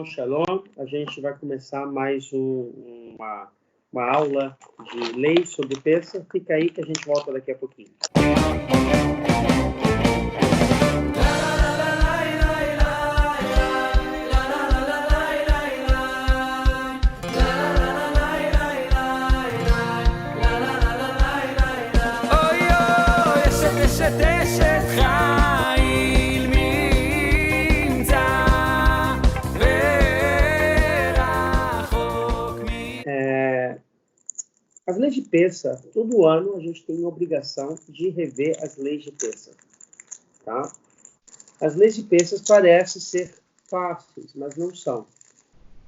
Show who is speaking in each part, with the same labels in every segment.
Speaker 1: Shalom. A gente vai começar mais uma aula de lei sobre Pêssar. Fica aí que a gente volta daqui a pouquinho. As leis de Pêssar, todo ano a gente tem a obrigação de rever as leis de Pêssar, tá? As leis de Pêssar parecem ser fáceis, mas não são.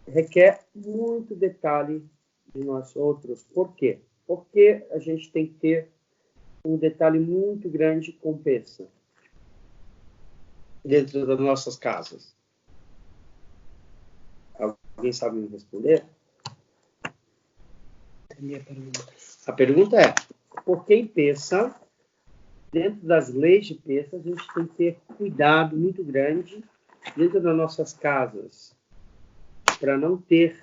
Speaker 1: Requer muito detalhe de nós outros. Por quê? Porque a gente tem que ter um detalhe muito grande com Pêssar dentro das nossas casas. Alguém sabe me responder? A pergunta é, por que em Pêssar, dentro das leis de Pêssar, a gente tem que ter cuidado muito grande dentro das nossas casas, para não ter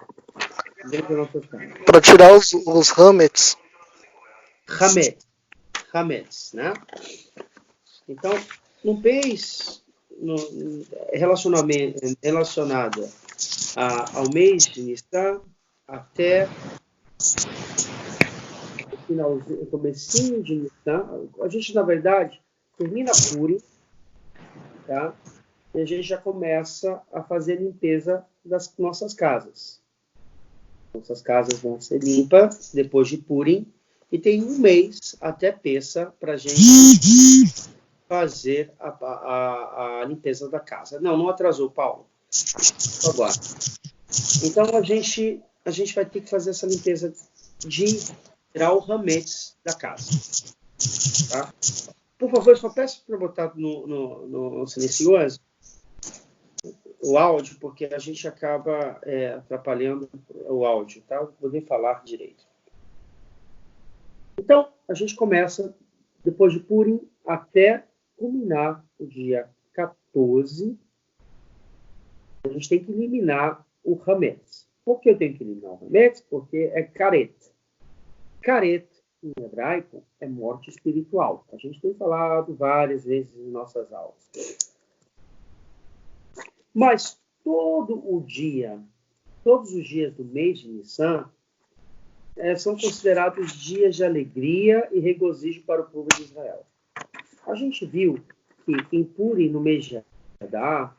Speaker 1: dentro das nossas casas.
Speaker 2: Para tirar os hametz.
Speaker 1: Hametz, né? Então, no mês relacionado ao mês de Nissan até o comecinho de Nissan, a gente, na verdade, termina Purim, tá? E a gente já começa a fazer a limpeza das nossas casas. Nossas casas vão ser limpas depois de Purim, e tem um mês até Pêssar para a gente fazer a limpeza da casa. Não atrasou, Paulo. Agora. Então, a gente vai ter que fazer essa limpeza de tirar o hametz da casa. Tá? Por favor, só peço para botar no silencioso o áudio, porque a gente acaba atrapalhando o áudio, tá? Vou poder falar direito. Então, a gente começa, depois de Purim, até culminar o dia 14, a gente tem que eliminar o hametz. Por que eu tenho que eliminar o hametz? Porque é karet. Karet, em hebraico, é morte espiritual. A gente tem falado várias vezes em nossas aulas. Mas todos os dias do mês de Nissan, são considerados dias de alegria e regozijo para o povo de Israel. A gente viu que em Purim, no mês de Adar,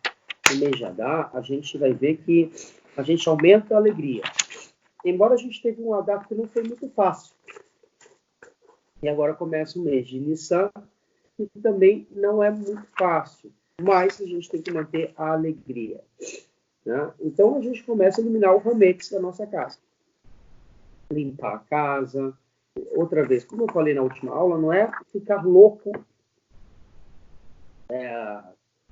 Speaker 1: a gente vai ver que a gente aumenta a alegria. Embora a gente teve um Adar que não foi muito fácil. E agora começa o mês de Nissan, que também não é muito fácil. Mas a gente tem que manter a alegria. Né? Então a gente começa a eliminar o hametz da nossa casa. Limpar a casa. Outra vez, como eu falei na última aula, não é ficar louco.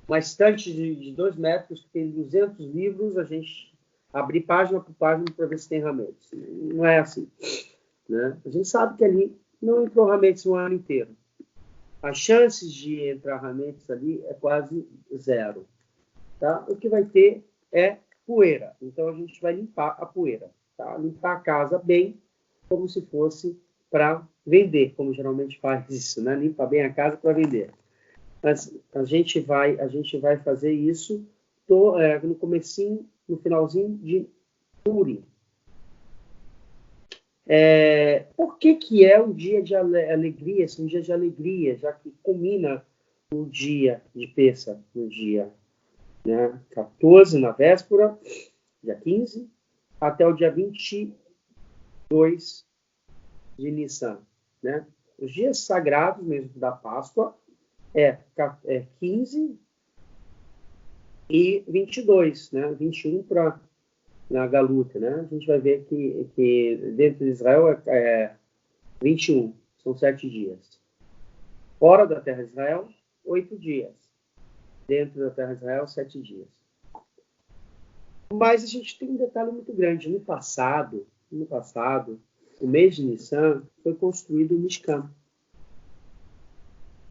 Speaker 1: Uma estante de 2 metros que tem 200 livros, a gente abrir página por página para ver se tem hametz. Não é assim. Né? A gente sabe que ali não entrou hametz o ano inteiro. As chances de entrar hametz ali é quase zero. Tá? O que vai ter é poeira. Então, a gente vai limpar a poeira. Tá? Limpar a casa bem, como se fosse para vender, como geralmente faz isso. Né? Limpar bem a casa para vender. Mas a gente vai fazer isso no comecinho, no finalzinho de Purim. Por que é um dia de alegria, um dia de alegria, já que culmina o dia de Pêssar, no dia 14, na véspera, dia 15, até o dia 22 de Nissan. Né? Os dias sagrados mesmo da Páscoa é 15 e 22, né? 21 na Galuta, né? A gente vai ver que dentro de Israel é 21, são 7 dias. Fora da terra de Israel, 8 dias. Dentro da terra de Israel, 7 dias. Mas a gente tem um detalhe muito grande. No passado, o mês de Nissan, foi construído o Mishkan,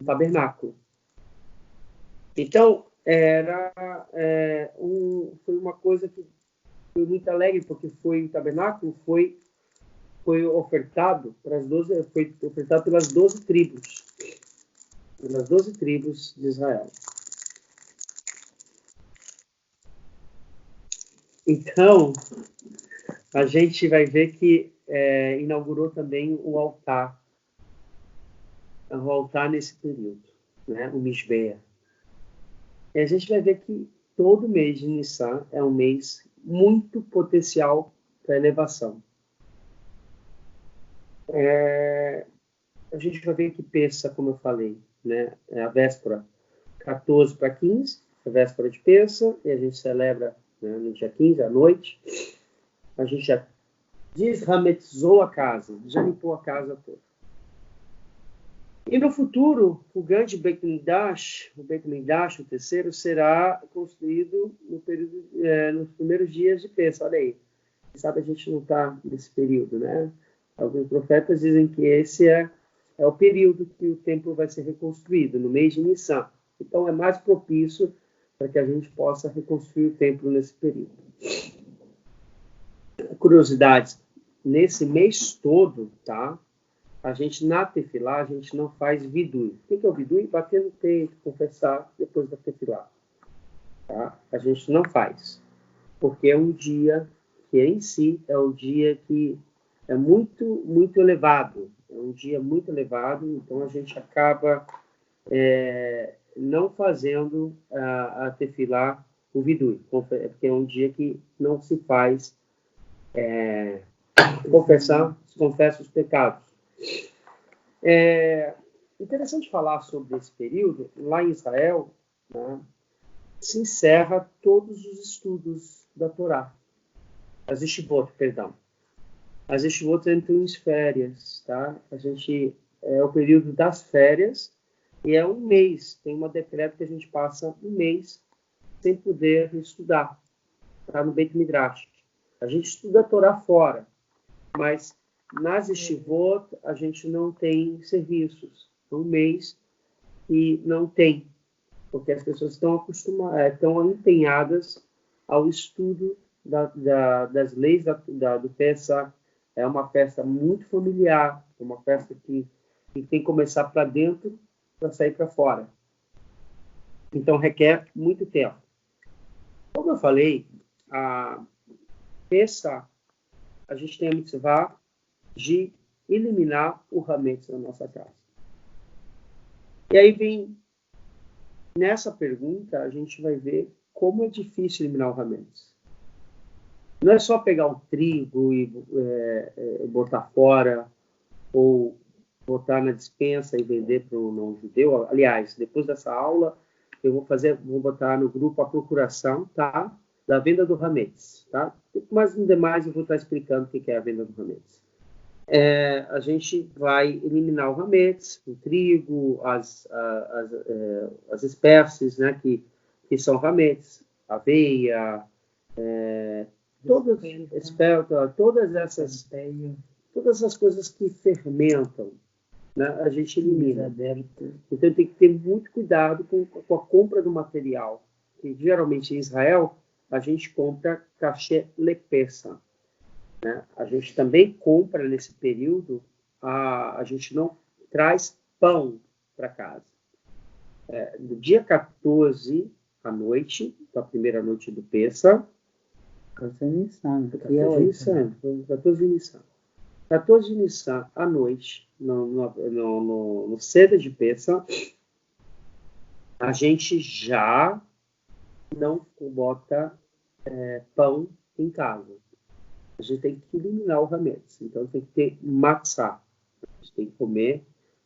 Speaker 1: um tabernáculo. Então, foi uma coisa que foi muito alegre, porque o tabernáculo foi ofertado foi ofertado pelas 12 tribos. Pelas 12 tribos de Israel. Então, a gente vai ver que inaugurou também o altar nesse período, né? O Mishbeach. E a gente vai ver que todo mês de Nissan é um mês muito potencial para elevação. A gente vai ver que Pessa, como eu falei, né? É a véspera 14 para 15, a véspera de Pessa, e a gente celebra, né, no dia 15, à noite. A gente já desrametizou a casa, já limpou a casa toda. E no futuro, o grande Beit Mikdash, o terceiro, será construído nos primeiros dias de Pessa. Olha aí, sabe, a gente não está nesse período, né? Alguns profetas dizem que esse é o período que o templo vai ser reconstruído, no mês de Nissan. Então, é mais propício para que a gente possa reconstruir o templo nesse período. Curiosidades, nesse mês todo, tá? A gente, na tefilá, a gente não faz vidui. O que é o vidui? Bater no peito, confessar depois da tefilá. Tá? A gente não faz. Porque é um dia que, em si, é um dia que é muito, muito elevado. É um dia muito elevado, então a gente acaba não fazendo a tefilá, o vidui. Porque é um dia que não se faz se confessa os pecados. É interessante falar sobre esse período. Lá em Israel, né, se encerra todos os estudos da Torá. As yeshivot, perdão. As yeshivot entram em férias, tá? É o período das férias e é um mês. Tem um decreto que a gente passa um mês sem poder estudar, tá? No Beit Midrash. A gente estuda a Torá fora, mas nas yeshivot a gente não tem serviços. É um mês e não tem, porque as pessoas estão empenhadas ao estudo das leis do Pessah. É uma festa muito familiar, é uma festa que tem que começar para dentro para sair para fora. Então requer muito tempo. Como eu falei, a Pessah, a gente tem a mitzvah de eliminar o hametz da nossa casa. E aí vem, nessa pergunta, a gente vai ver como é difícil eliminar o hametz. Não é só pegar o trigo e botar fora, ou botar na despensa e vender para o não-judeu. Aliás, depois dessa aula, eu vou botar no grupo a procuração, tá? Da venda do hametz, tá? Mas, no demais, eu vou estar explicando o que é a venda do hametz. A gente vai eliminar o hametz, o trigo, as espécies, né, que são hametz, aveia, todas essas coisas que fermentam, né, a gente elimina. Então tem que ter muito cuidado com a compra do material, que geralmente em Israel a gente compra cachê lepessa. Né? A gente também compra nesse período, a gente não traz pão para casa. No dia 14 à noite, da primeira noite do Pessah, 14 de Nissan à noite, no Seder de Pessah, a gente já não bota pão em casa. A gente tem que eliminar o hametz. Então, tem que ter matzá. A gente tem que comer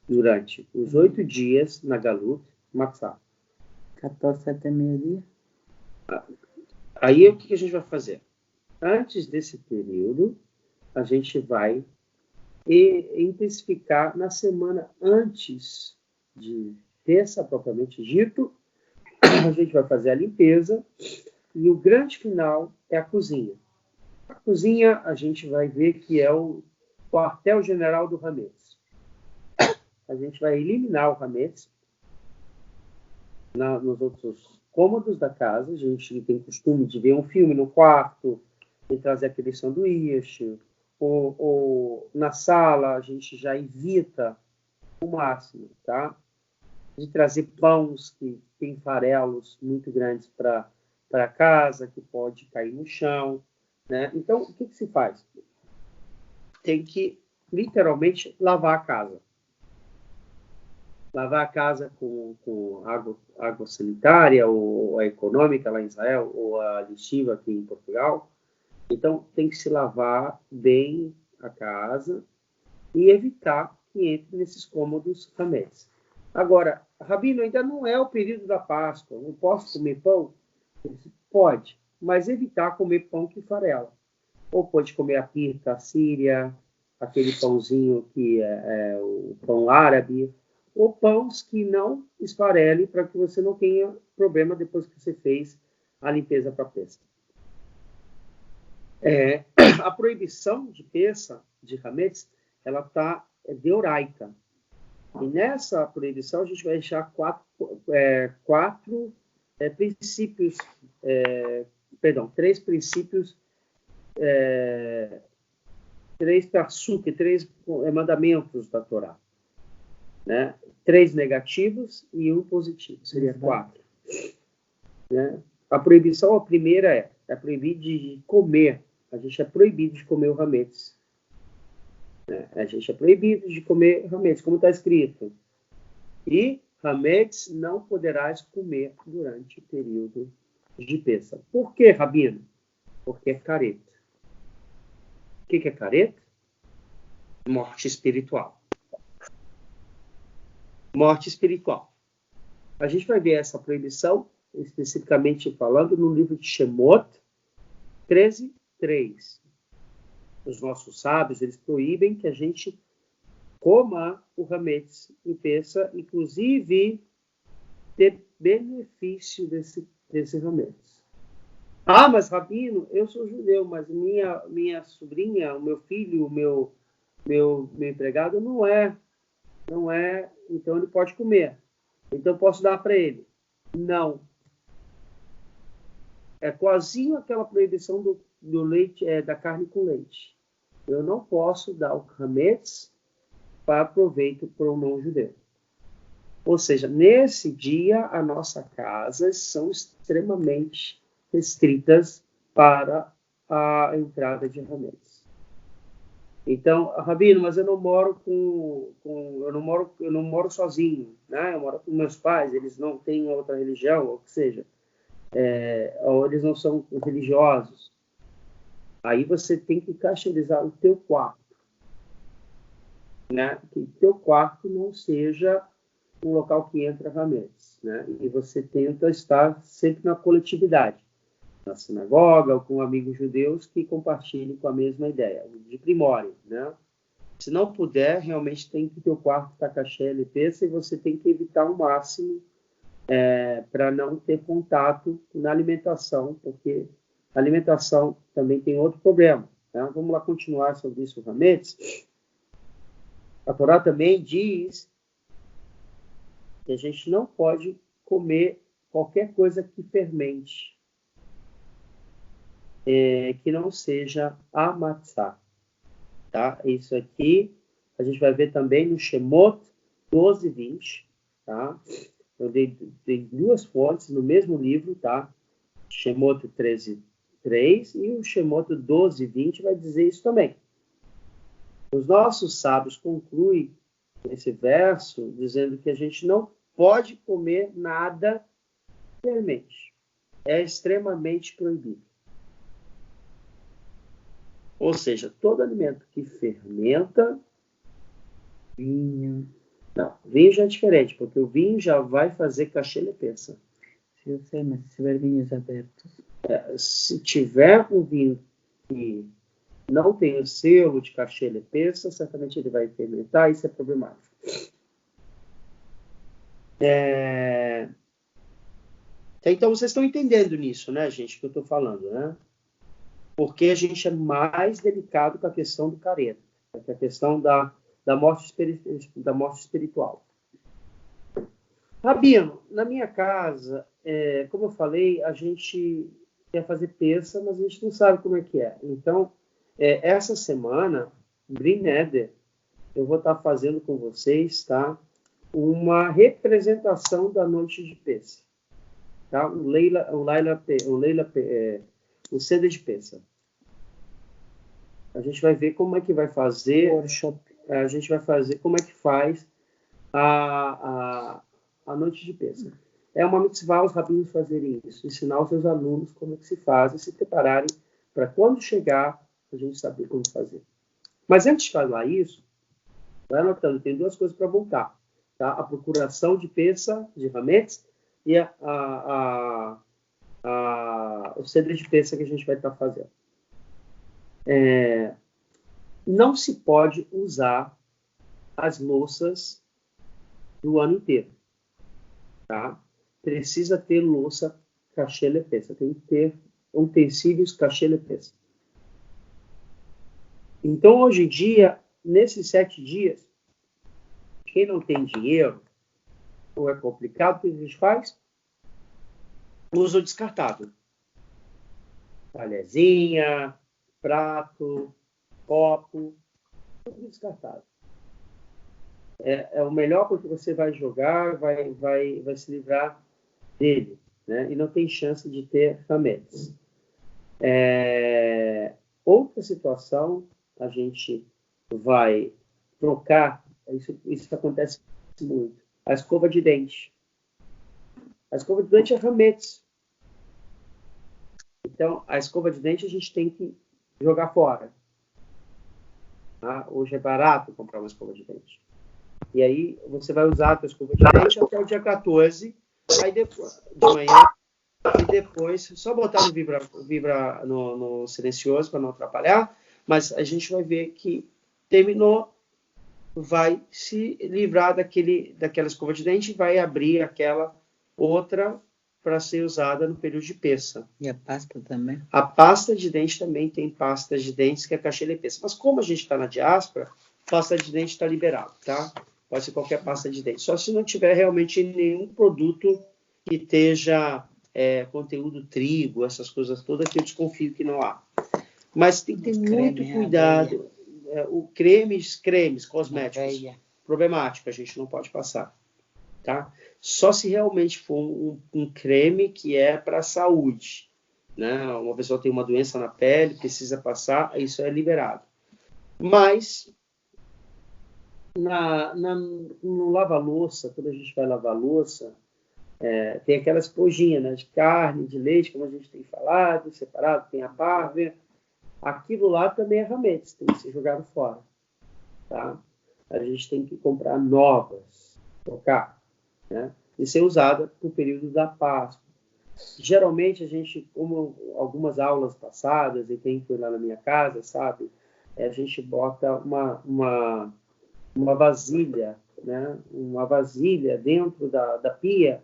Speaker 1: durante os 8 dias na Galut, matzá.
Speaker 3: 14 até meio-dia.
Speaker 1: Aí, o que a gente vai fazer? Antes desse período, a gente vai intensificar na semana antes de terça, propriamente dito. A gente vai fazer a limpeza. E o grande final é a cozinha. A cozinha, a gente vai ver que é o quartel-general do hametz. A gente vai eliminar o hametz nos outros cômodos da casa. A gente tem costume de ver um filme no quarto, de trazer aquele sanduíche, ou na sala a gente já evita o máximo, tá? De trazer pães que tem farelos muito grandes para casa, que pode cair no chão, né? Então, o que se faz? Tem que, literalmente, lavar a casa. Lavar a casa com água sanitária, ou a econômica lá em Israel, ou a lixívia aqui em Portugal. Então, tem que se lavar bem a casa e evitar que entre nesses cômodos hametz. Agora, Rabino, ainda não é o período da Páscoa, não posso comer pão? Pode, mas evitar comer pão que farela. Ou pode comer a pirca síria, aquele pãozinho que é o pão árabe, ou pães que não esfarele para que você não tenha problema depois que você fez a limpeza para Pêssah. A proibição de Pêssah, de hametz, ela está deoraica. E nessa proibição a gente vai deixar três princípios, três mandamentos da Torá, né? 3 negativos e 1 positivo, seria 4. Né? A proibição, a primeira é proibido de comer. A gente é proibido de comer o hametz. A gente é proibido de comer hametz, como está escrito. E hametz não poderás comer durante o período de Pêssah. Por que, Rabino? Porque é careta. O que é careta? Morte espiritual. Morte espiritual. A gente vai ver essa proibição, especificamente falando, no livro de Shemot 13:3. Os nossos sábios, eles proíbem que a gente coma o hametz em Pêssah, inclusive ter benefício desse hametz. Ah, mas Rabino, eu sou judeu, mas minha sobrinha, o meu filho, o meu empregado não é, então ele pode comer. Então eu posso dar para ele? Não. É quasinho aquela proibição do leite, da carne com leite. Eu não posso dar o hametz para proveito para um não-judeu. Ou seja, nesse dia, as nossas casas são extremamente restritas para a entrada de hametz. Então, Rabino, mas eu não moro eu não moro sozinho, né? Eu moro com meus pais, eles não têm outra religião, ou que seja, ou eles não são religiosos. Aí você tem que cacherizar o teu quarto, né? Que o teu quarto não seja um local que entra hametz, né? E você tenta estar sempre na coletividade, na sinagoga ou com amigos judeus que compartilhem com a mesma ideia, de primórdio, né? Se não puder, realmente tem que ter o quarto estar caché e Pêssah, e você tem que evitar ao máximo para não ter contato na alimentação, porque a alimentação também tem outro problema. Né? Vamos lá continuar sobre isso, hametz. A Torá também diz que a gente não pode comer qualquer coisa que fermente, que não seja a matzá. Tá? Isso aqui a gente vai ver também no Shemot 12:20. Tá? Eu dei 2 fontes no mesmo livro, tá? Shemot 13:3 e o Shemot 12:20 vai dizer isso também. Os nossos sábios concluem esse verso dizendo que a gente não pode comer nada fermente. É extremamente proibido. Ou seja, todo alimento que fermenta...
Speaker 3: Vinho.
Speaker 1: Não, vinho já é diferente, porque o vinho já vai fazer caché e Pêssah.
Speaker 3: Eu sei, mas se tiver vinhos abertos.
Speaker 1: Se tiver um vinho que não tem o selo de caché e Pêssah, certamente ele vai fermentar, isso é problemático. Então, vocês estão entendendo nisso, né, gente, que eu estou falando, né? Porque a gente é mais delicado com a questão do careta, com a questão da morte espiritual. Rabino, na minha casa, como eu falei, a gente quer fazer peça, mas a gente não sabe como é que é. Então, essa semana, Brineder, eu vou estar fazendo com vocês, tá? Uma representação da noite de peça, tá? O Seder de peça. A gente vai ver como é que vai fazer.
Speaker 3: Workshop.
Speaker 1: A gente vai fazer como é que faz a noite de peça. É uma mitzvah os rabinos fazerem isso, ensinar os seus alunos como é que se faz e se prepararem para quando chegar a gente saber como fazer. Mas antes de falar isso, vai anotando, tem duas coisas para voltar. Tá? A procuração de peça, de hametz, e o cedro de peça que a gente vai estar fazendo. Não se pode usar as louças do ano inteiro. Tá? Precisa ter louça cachê lepesa. Tem que ter utensílios cachê lepesa. Então, hoje em dia, nesses 7 dias, quem não tem dinheiro, ou é complicado, o que a gente faz? Usa o descartável. Talherzinha, prato, copo, tudo descartável. É o melhor porque você vai jogar, vai se livrar dele, né? E não tem chance de ter hametz. Outra situação, a gente vai trocar, isso acontece muito, a escova de dente. A escova de dente é hametz. Então, a escova de dente a gente tem que jogar fora. Tá? Hoje é barato comprar uma escova de dente. E aí, você vai usar a tua escova de dente até o dia 14, aí depois, de manhã, e depois, só botar no silencioso para não atrapalhar, mas a gente vai ver que terminou, vai se livrar daquela escova de dente e vai abrir aquela outra para ser usada no período de peça.
Speaker 3: E a pasta também?
Speaker 1: A pasta de dente também tem pasta de dentes que é cachê lepesa. Mas como a gente está na diáspora, pasta de dente está liberado, tá? Pode ser qualquer pasta de dente. Só se não tiver realmente nenhum produto que esteja conteúdo trigo, essas coisas todas, que eu desconfio que não há. Mas tem que ter muito cuidado. Cremes cosméticos, problemático, a gente não pode passar. Tá? Só se realmente for um creme que é para a saúde. Né? Uma pessoa tem uma doença na pele, precisa passar, isso é liberado. Mas no lava-louça, quando a gente vai lavar louça, tem aquelas esponjinhas, né, de carne, de leite, como a gente tem falado, separado, tem a parve. Aquilo lá também é hametz, tem que ser jogado fora. Tá? A gente tem que comprar novas, trocar, né? E ser usada no período da Páscoa. Geralmente, a gente, como algumas aulas passadas, e quem foi lá na minha casa, sabe, a gente bota uma vasilha, né? Uma vasilha dentro da pia,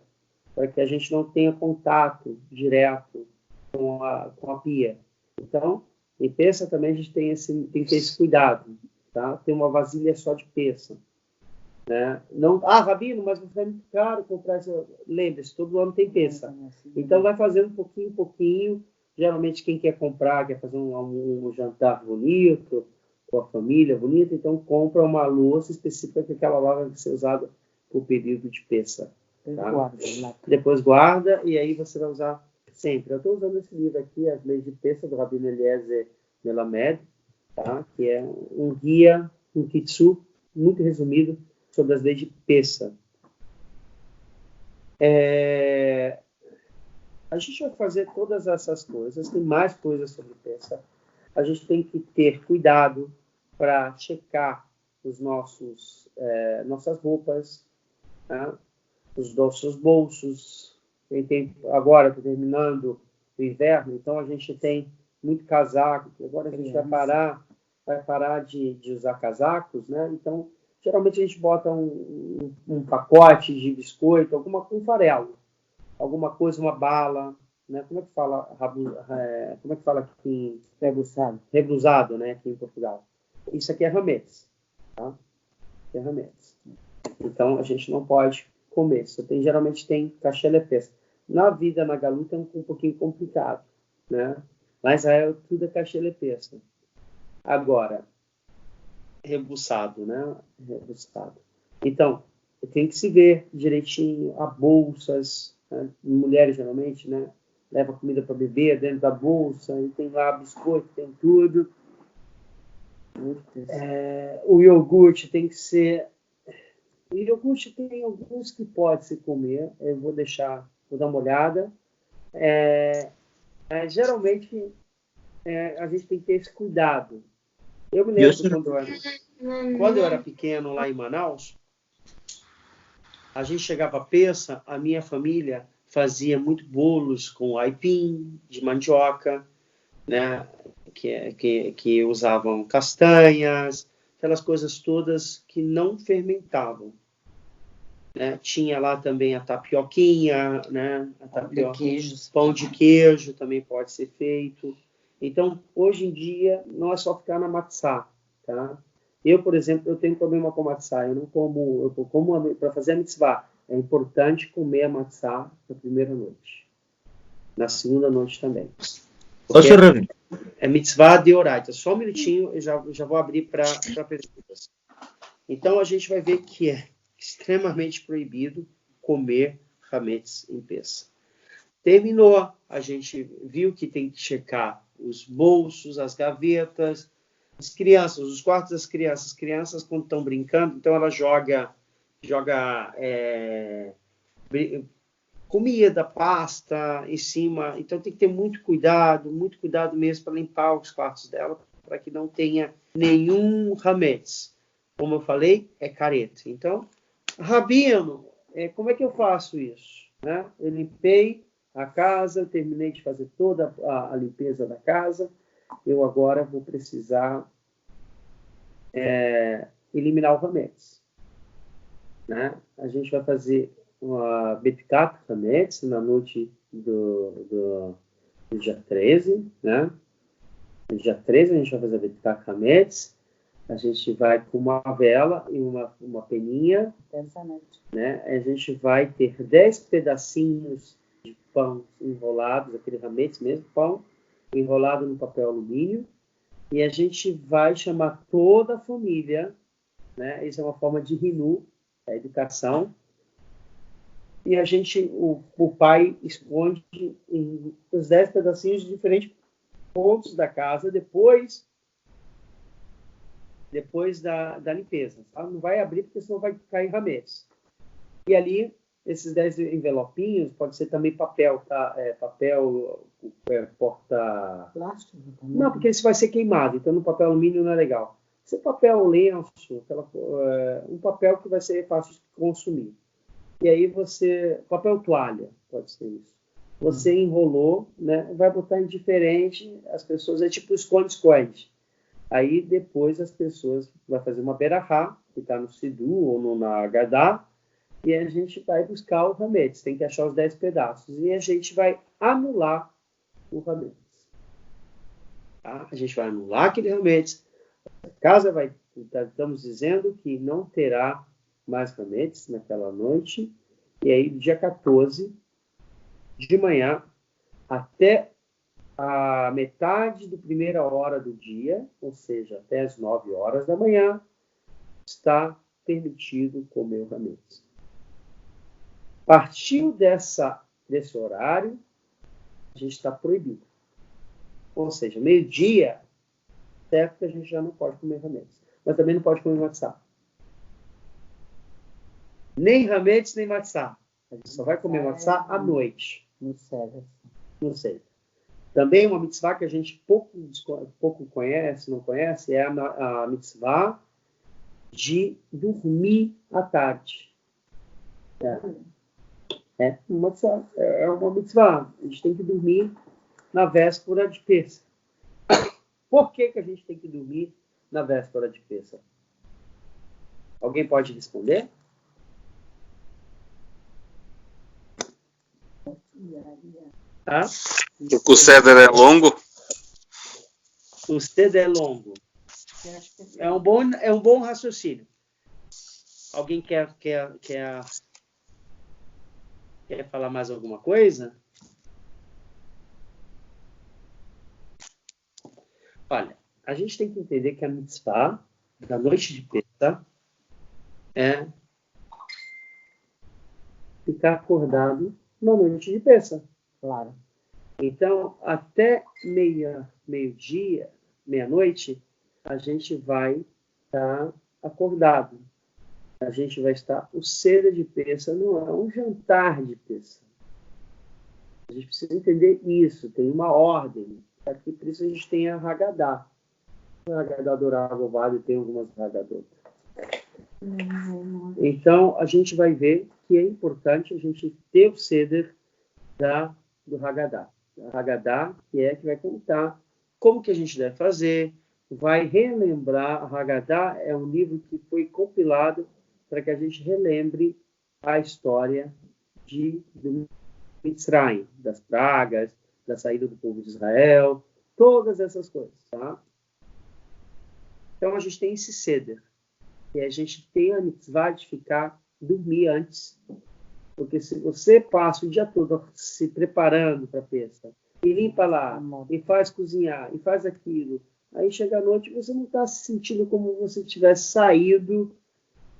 Speaker 1: para que a gente não tenha contato direto com a pia. Então, em peça também a gente tem que ter esse cuidado, tá? Tem uma vasilha só de peça. Né? Não, Rabino, mas vai muito caro comprar essa. Lembre-se, todo ano tem peça. Então vai fazendo pouquinho em pouquinho. Geralmente quem quer comprar, quer fazer um jantar bonito, com a família bonita, então compra uma louça específica que aquela lá vai ser usada por período de peça. Tá? Depois guarda e aí você vai usar sempre. Eu estou usando esse livro aqui, As Leis de Peça, do Rabino Eliezer Melamed, tá? Que é um guia, um kitsu, muito resumido, sobre as leis de peça. A gente vai fazer todas essas coisas, tem mais coisas sobre peça. A gente tem que ter cuidado para checar os nossas roupas, tá? Os nossos bolsos. Agora, estou terminando o inverno, então a gente tem muito casaco. Agora a gente vai parar de usar casacos, né? Então, geralmente a gente bota um pacote de biscoito, um farelo, alguma coisa, uma bala, né? Como é que fala? Como é que fala aqui? Rebrusado, né? Aqui em Portugal. Isso aqui é hametz, tá? É hametz. Então a gente não pode comer. Geralmente tem cachê lepesa. Na vida na galuta é um pouquinho complicado, né? Lá em Israel tudo é cachelepesca. Agora, rebuçado, né? Rebuçado. Então, tem que se ver direitinho, há bolsas, né? Mulheres geralmente, né? Leva comida para beber dentro da bolsa, e tem lá biscoito, tem tudo. O iogurte tem que ser... O iogurte tem alguns que pode se comer, eu vou dar uma olhada. Geralmente, a gente tem que ter esse cuidado. Eu me lembro quando eu era pequeno lá em Manaus, a gente chegava a peça, a minha família fazia muito bolos com aipim de mandioca, né? Que usavam castanhas, aquelas coisas todas que não fermentavam. Né? Tinha lá também a tapioquinha, né? Pão de queijo também pode ser feito. Então, hoje em dia, não é só ficar na matzá, tá? Eu, por exemplo, eu tenho problema com matzá. Eu como para fazer a mitzvah. É importante comer a matzá na primeira noite. Na segunda noite também. É mitzvah de oraita. Só um minutinho, eu já vou abrir para perguntas. Então, a gente vai ver que é extremamente proibido comer hametz em Pessah. Terminou, a gente viu que tem que checar os bolsos, as gavetas, as crianças, os quartos das crianças. As crianças, quando estão brincando, então ela joga comida, pasta em cima. Então tem que ter muito cuidado mesmo para limpar os quartos dela, para que não tenha nenhum hametz. Como eu falei, é careta. Então, Rabino, como é que eu faço isso? Né? Eu limpei a casa, eu terminei de fazer toda a limpeza da casa, eu agora vou precisar eliminar o hametz. Né? A gente vai fazer uma Betkat Hametz na noite do dia 13, né? No dia 13 a gente vai fazer a Betkat Hametz, a gente vai com uma vela e uma peninha, né? A gente vai ter 10 pedacinhos de pão enrolados, aquele hametz mesmo, pão, enrolado no papel alumínio, e a gente vai chamar toda a família, né? Isso é uma forma de rinu, a educação, e o pai esconde os 10 pedacinhos de diferentes pontos da casa, depois da limpeza. Tá? Não vai abrir, porque senão vai cair hametz. E ali, esses 10 envelopinhos, pode ser também papel, tá? Porta...
Speaker 3: Plástico?
Speaker 1: Não, porque isso vai ser queimado, então no papel alumínio não é legal. Esse é papel lenço, um papel que vai ser fácil de consumir. E aí papel toalha, pode ser isso. Você enrolou, né? Vai botar indiferente, as pessoas, é tipo esconde-esconde. Aí depois as pessoas vão fazer uma berahá, que está no Sidu ou na Agadá, e a gente vai buscar o hametz. Tem que achar os 10 pedaços. E a gente vai anular o hametz. Tá? A gente vai anular aquele hametz. A casa estamos dizendo que não terá mais hametz naquela noite. E aí, dia 14, de manhã, até a metade da primeira hora do dia, ou seja, até as 9 horas da manhã, está permitido comer o hametz. Partiu desse horário, a gente está proibido. Ou seja, meio-dia, certo que a gente já não pode comer hametz. Mas também não pode comer matzá. Nem hametz, nem matzá. A gente só vai comer matzá à noite. No Seder. Também uma mitzvah que a gente pouco conhece, não conhece, é a mitzvah de dormir à tarde. É uma mitzvah. A gente tem que dormir na véspera de Pessah. Por que a gente tem que dormir na véspera de Pessah? Alguém pode responder? Tá?
Speaker 4: Porque o Seder é longo?
Speaker 1: O Seder é longo. É um bom raciocínio. Alguém quer falar mais alguma coisa? Olha, a gente tem que entender que a mitzvah da noite de Pesach é ficar acordado na noite de Pesach.
Speaker 3: Claro.
Speaker 1: Então, até meio-dia, meia-noite, a gente vai estar acordado. A gente vai estar... O seder de Pesach não é um jantar de Pesach. A gente precisa entender isso. Tem uma ordem. Aqui, por isso a gente tem a Haggadah. A Haggadah do Rav Vale tem algumas Haggadot. Então, a gente vai ver que é importante a gente ter o seder do Haggadah. A Haggadah, que vai contar como que a gente deve fazer, vai relembrar. A Haggadah é um livro que foi compilado para que a gente relembre a história do Mitzrayim, das pragas, da saída do povo de Israel, todas essas coisas, tá? Então, a gente tem esse seder, e a gente tem a mitzvah de dormir antes, porque se você passa o dia todo se preparando para a festa, e limpa lá, e faz cozinhar, e faz aquilo, aí chega à noite você não está se sentindo como se você tivesse saído,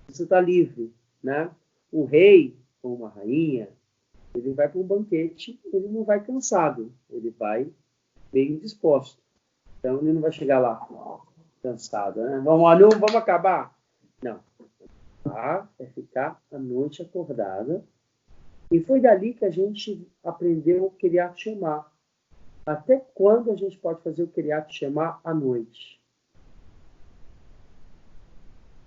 Speaker 1: você está livre, né? Um rei ou uma rainha, ele vai para um banquete, ele não vai cansado, ele vai bem disposto. Então, ele não vai chegar lá cansado, né? Vamos acabar? Não. É ficar a noite acordada. E foi dali que a gente aprendeu o Kriyat Shema. Até quando a gente pode fazer o Kriyat Shema à noite?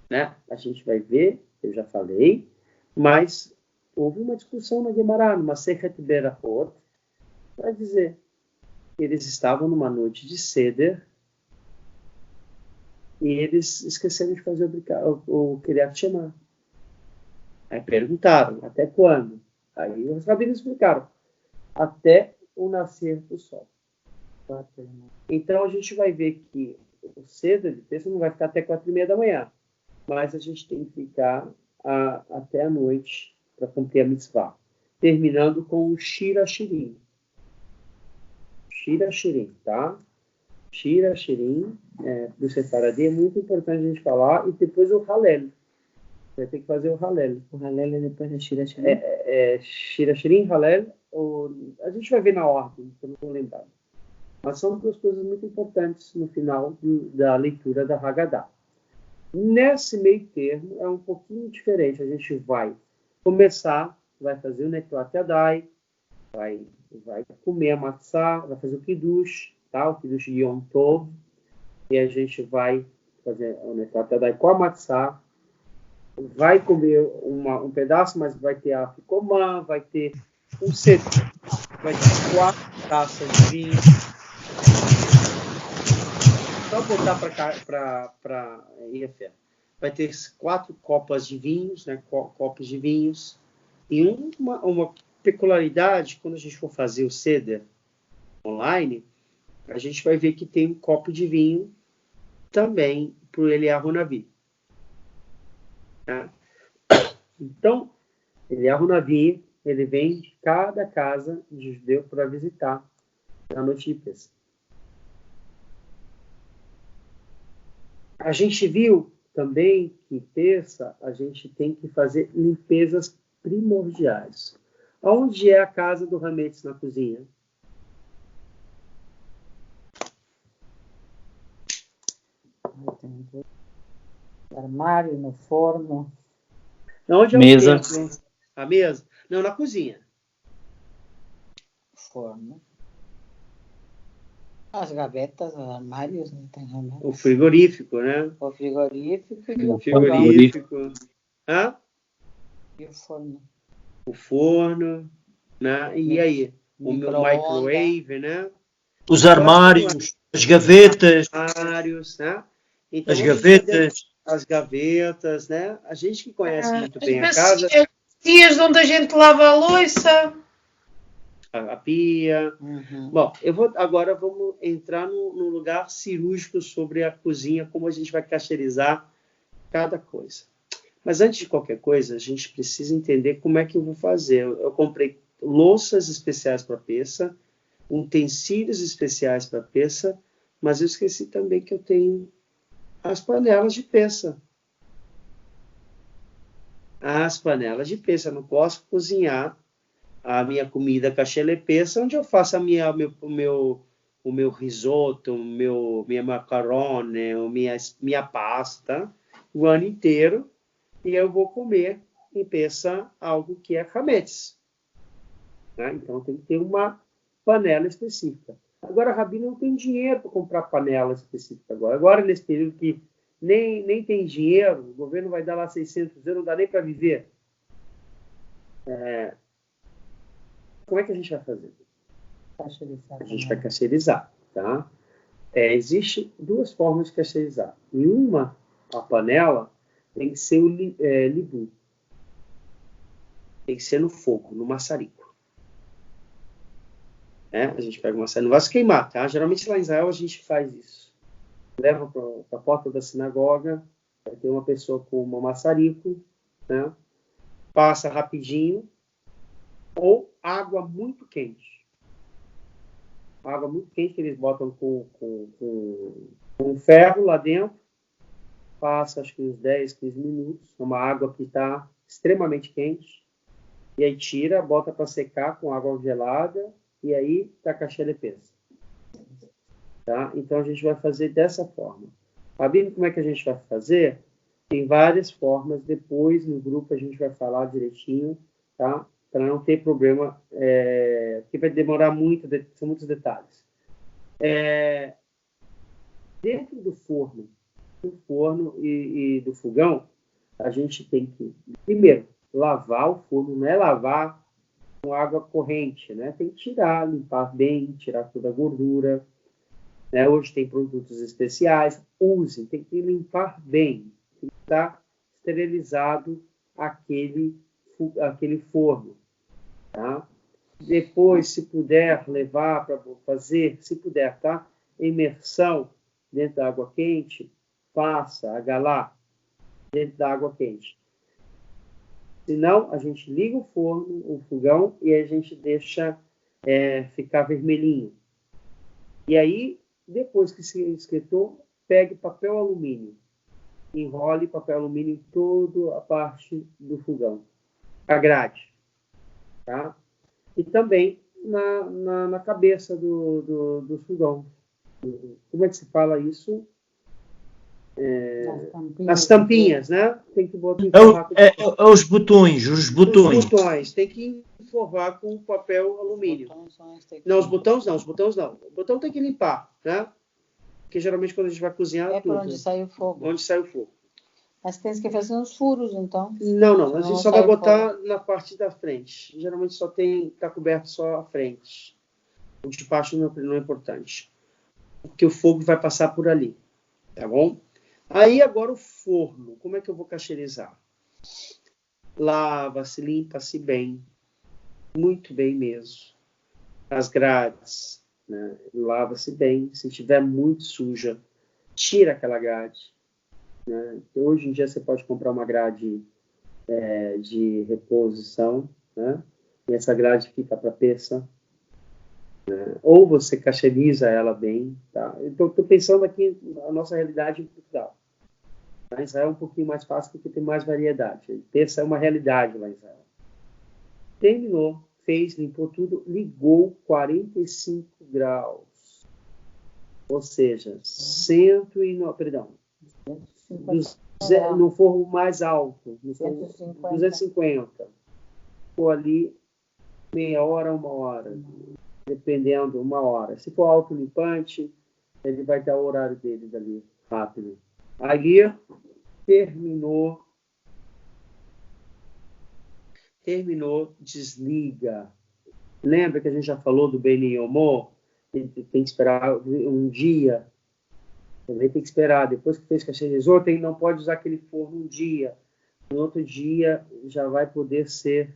Speaker 1: Né? A gente vai ver, eu já falei, mas houve uma discussão na Gemara, numa Sechet Berachot, para dizer que eles estavam numa noite de Seder e eles esqueceram de fazer o Kriyat Shema. Aí perguntaram, até quando? Aí os rabinos explicaram, até o nascer do sol. Então a gente vai ver que o Seder de Pesach não vai ficar até 4:30 da manhã, mas a gente tem que ficar até a noite para cumprir a mitzvah, terminando com o Shira Shirim. Shira Shirim, tá? Shira Shirim, do Sefaradi, é muito importante a gente falar, e depois o Halel. Vai ter que fazer o Halel.
Speaker 3: O Halel é depois do Shira Shirim?
Speaker 1: Shira Shirim, Halel, a gente vai ver na ordem, que eu não vou lembrar. Mas são duas coisas muito importantes no final da leitura da Haggadah. Nesse meio termo, é um pouquinho diferente. A gente vai começar, vai fazer o Netlat Yadai, vai comer a matzá, vai fazer o Kiddush, tá? O Kiddush de Yom Tov, e a gente vai fazer o Netlat Yadai com a matzá, vai comer um pedaço, mas vai ter a Afikoman, vai ter um set, vai ter 4 taças de vinho. Só botar para IFE. Vai ter 4 copas de vinhos, né? Copos de vinhos. E uma peculiaridade, quando a gente for fazer o Seder online, a gente vai ver que tem um copo de vinho também para o Eliyahu Navi. Tá? Então, Eliyahu Navi, ele vem de cada casa de judeu para visitar na noite de Pesach. A gente viu também que terça a gente tem que fazer limpezas primordiais. Onde é a casa do Hametz na cozinha?
Speaker 3: No armário, no forno.
Speaker 1: Onde é
Speaker 4: mesa.
Speaker 1: o templo? A mesa? Não, na cozinha.
Speaker 3: Forno. As gavetas, os armários, não tem remédio.
Speaker 1: O frigorífico, né?
Speaker 3: O frigorífico e
Speaker 1: O
Speaker 3: o
Speaker 1: frigorífico. Hã?
Speaker 3: E o forno.
Speaker 1: O forno, né? E aí? O microwave, né?
Speaker 5: Os armários, as gavetas,
Speaker 1: Armários, né? Então,
Speaker 5: as gavetas.
Speaker 1: as gavetas, né? A gente que conhece muito
Speaker 6: As
Speaker 1: bem a casa,
Speaker 6: bacias onde a gente lava a louça.
Speaker 1: a pia.
Speaker 3: Uhum.
Speaker 1: Bom, agora vamos entrar no lugar cirúrgico sobre a cozinha, como a gente vai casteirizar cada coisa. Mas antes de qualquer coisa, a gente precisa entender como é que eu vou fazer. Eu comprei louças especiais para peça, utensílios especiais para peça, Mas eu esqueci também que eu tenho as panelas de peça. As panelas de peça. Eu não posso cozinhar a minha comida cachelepessa, onde eu faço o meu risoto, minha macarone, minha pasta o ano inteiro, e eu vou comer em peça algo que é hametz. Né? Então tem que ter uma panela específica. Agora, a Rabi não tem dinheiro para comprar panela específica agora. Agora, nesse período que nem tem dinheiro, o governo vai dar lá 600 euros, não dá nem para viver. Como é que a gente vai fazer? A gente vai cacherizar, tá? Existe duas formas de cacherizar. Em uma, a panela tem que ser o libu. Tem que ser no fogo, no maçarico. A gente pega o maçarico, não vai se queimar, tá? Geralmente lá em Israel a gente faz isso. Leva para a porta da sinagoga, vai ter uma pessoa com um maçarico, né? Passa rapidinho, ou água muito quente. Água muito quente que eles botam com ferro lá dentro, passa acho que uns 10, 15 minutos, uma água que está extremamente quente, e aí tira, bota para secar com água gelada, e aí tá cachelepesa. Tá? Então a gente vai fazer dessa forma. Sabendo como é que a gente vai fazer? Tem várias formas, depois no grupo a gente vai falar direitinho, tá? Para não ter problema, porque vai demorar muito, são muitos detalhes. Dentro do forno e do fogão, a gente tem que, primeiro, lavar o forno, não é lavar com água corrente, né? Tem que tirar, limpar bem, tirar toda a gordura. Né? Hoje tem produtos especiais, usem, tem que limpar bem, tem que estar esterilizado aquele forno. Tá? Depois, se puder levar para fazer, se puder, tá? Imersão dentro da água quente, faça, agalá dentro da água quente. Se não, a gente liga o forno, o fogão, e a gente deixa ficar vermelhinho. E aí, depois que se esquentou, pegue papel alumínio. Enrole papel alumínio em toda a parte do fogão. A grade. Tá? E também na cabeça do fogão. Como é que se fala isso? Nas tampinhas, né? Tem que botar
Speaker 5: Os botões.
Speaker 1: Os botões. Tem que enforrar com papel alumínio. Não, os botões não. O botão tem que limpar, né? Porque geralmente quando a gente vai cozinhar...
Speaker 3: É por onde sai o fogo.
Speaker 1: Onde sai o fogo.
Speaker 3: Mas tem que fazer uns furos, então.
Speaker 1: Não. A gente só vai botar na parte da frente. Geralmente está coberto só a frente. O de baixo não é importante. Porque o fogo vai passar por ali. Tá bom? Aí agora o forno. Como é que eu vou cacherizar? Lava-se, limpa-se bem. Muito bem mesmo. As grades, né? Lava-se bem. Se tiver muito suja, tira aquela grade. Né? Hoje em dia você pode comprar uma grade de reposição, né? E essa grade fica para peça. Né? Ou você cacheriza ela bem. Tá? Então, estou pensando aqui na nossa realidade em Portugal. Lá em Israel é um pouquinho mais fácil porque tem mais variedade. Peça é uma realidade lá em Israel. Terminou, fez, limpou tudo, ligou 45 graus. Ou seja, 250. No forno mais alto, no forno 250. Ficou ali meia hora, 1 hora, dependendo, 1 hora. Se for autolimpante, ele vai dar o horário dele dali, rápido. Aí, terminou, desliga. Lembra que a gente já falou do Beni Yomó? Tem que esperar um dia. Também tem que esperar. Depois que fez cacherizou, não pode usar aquele forno um dia. No outro dia já vai poder ser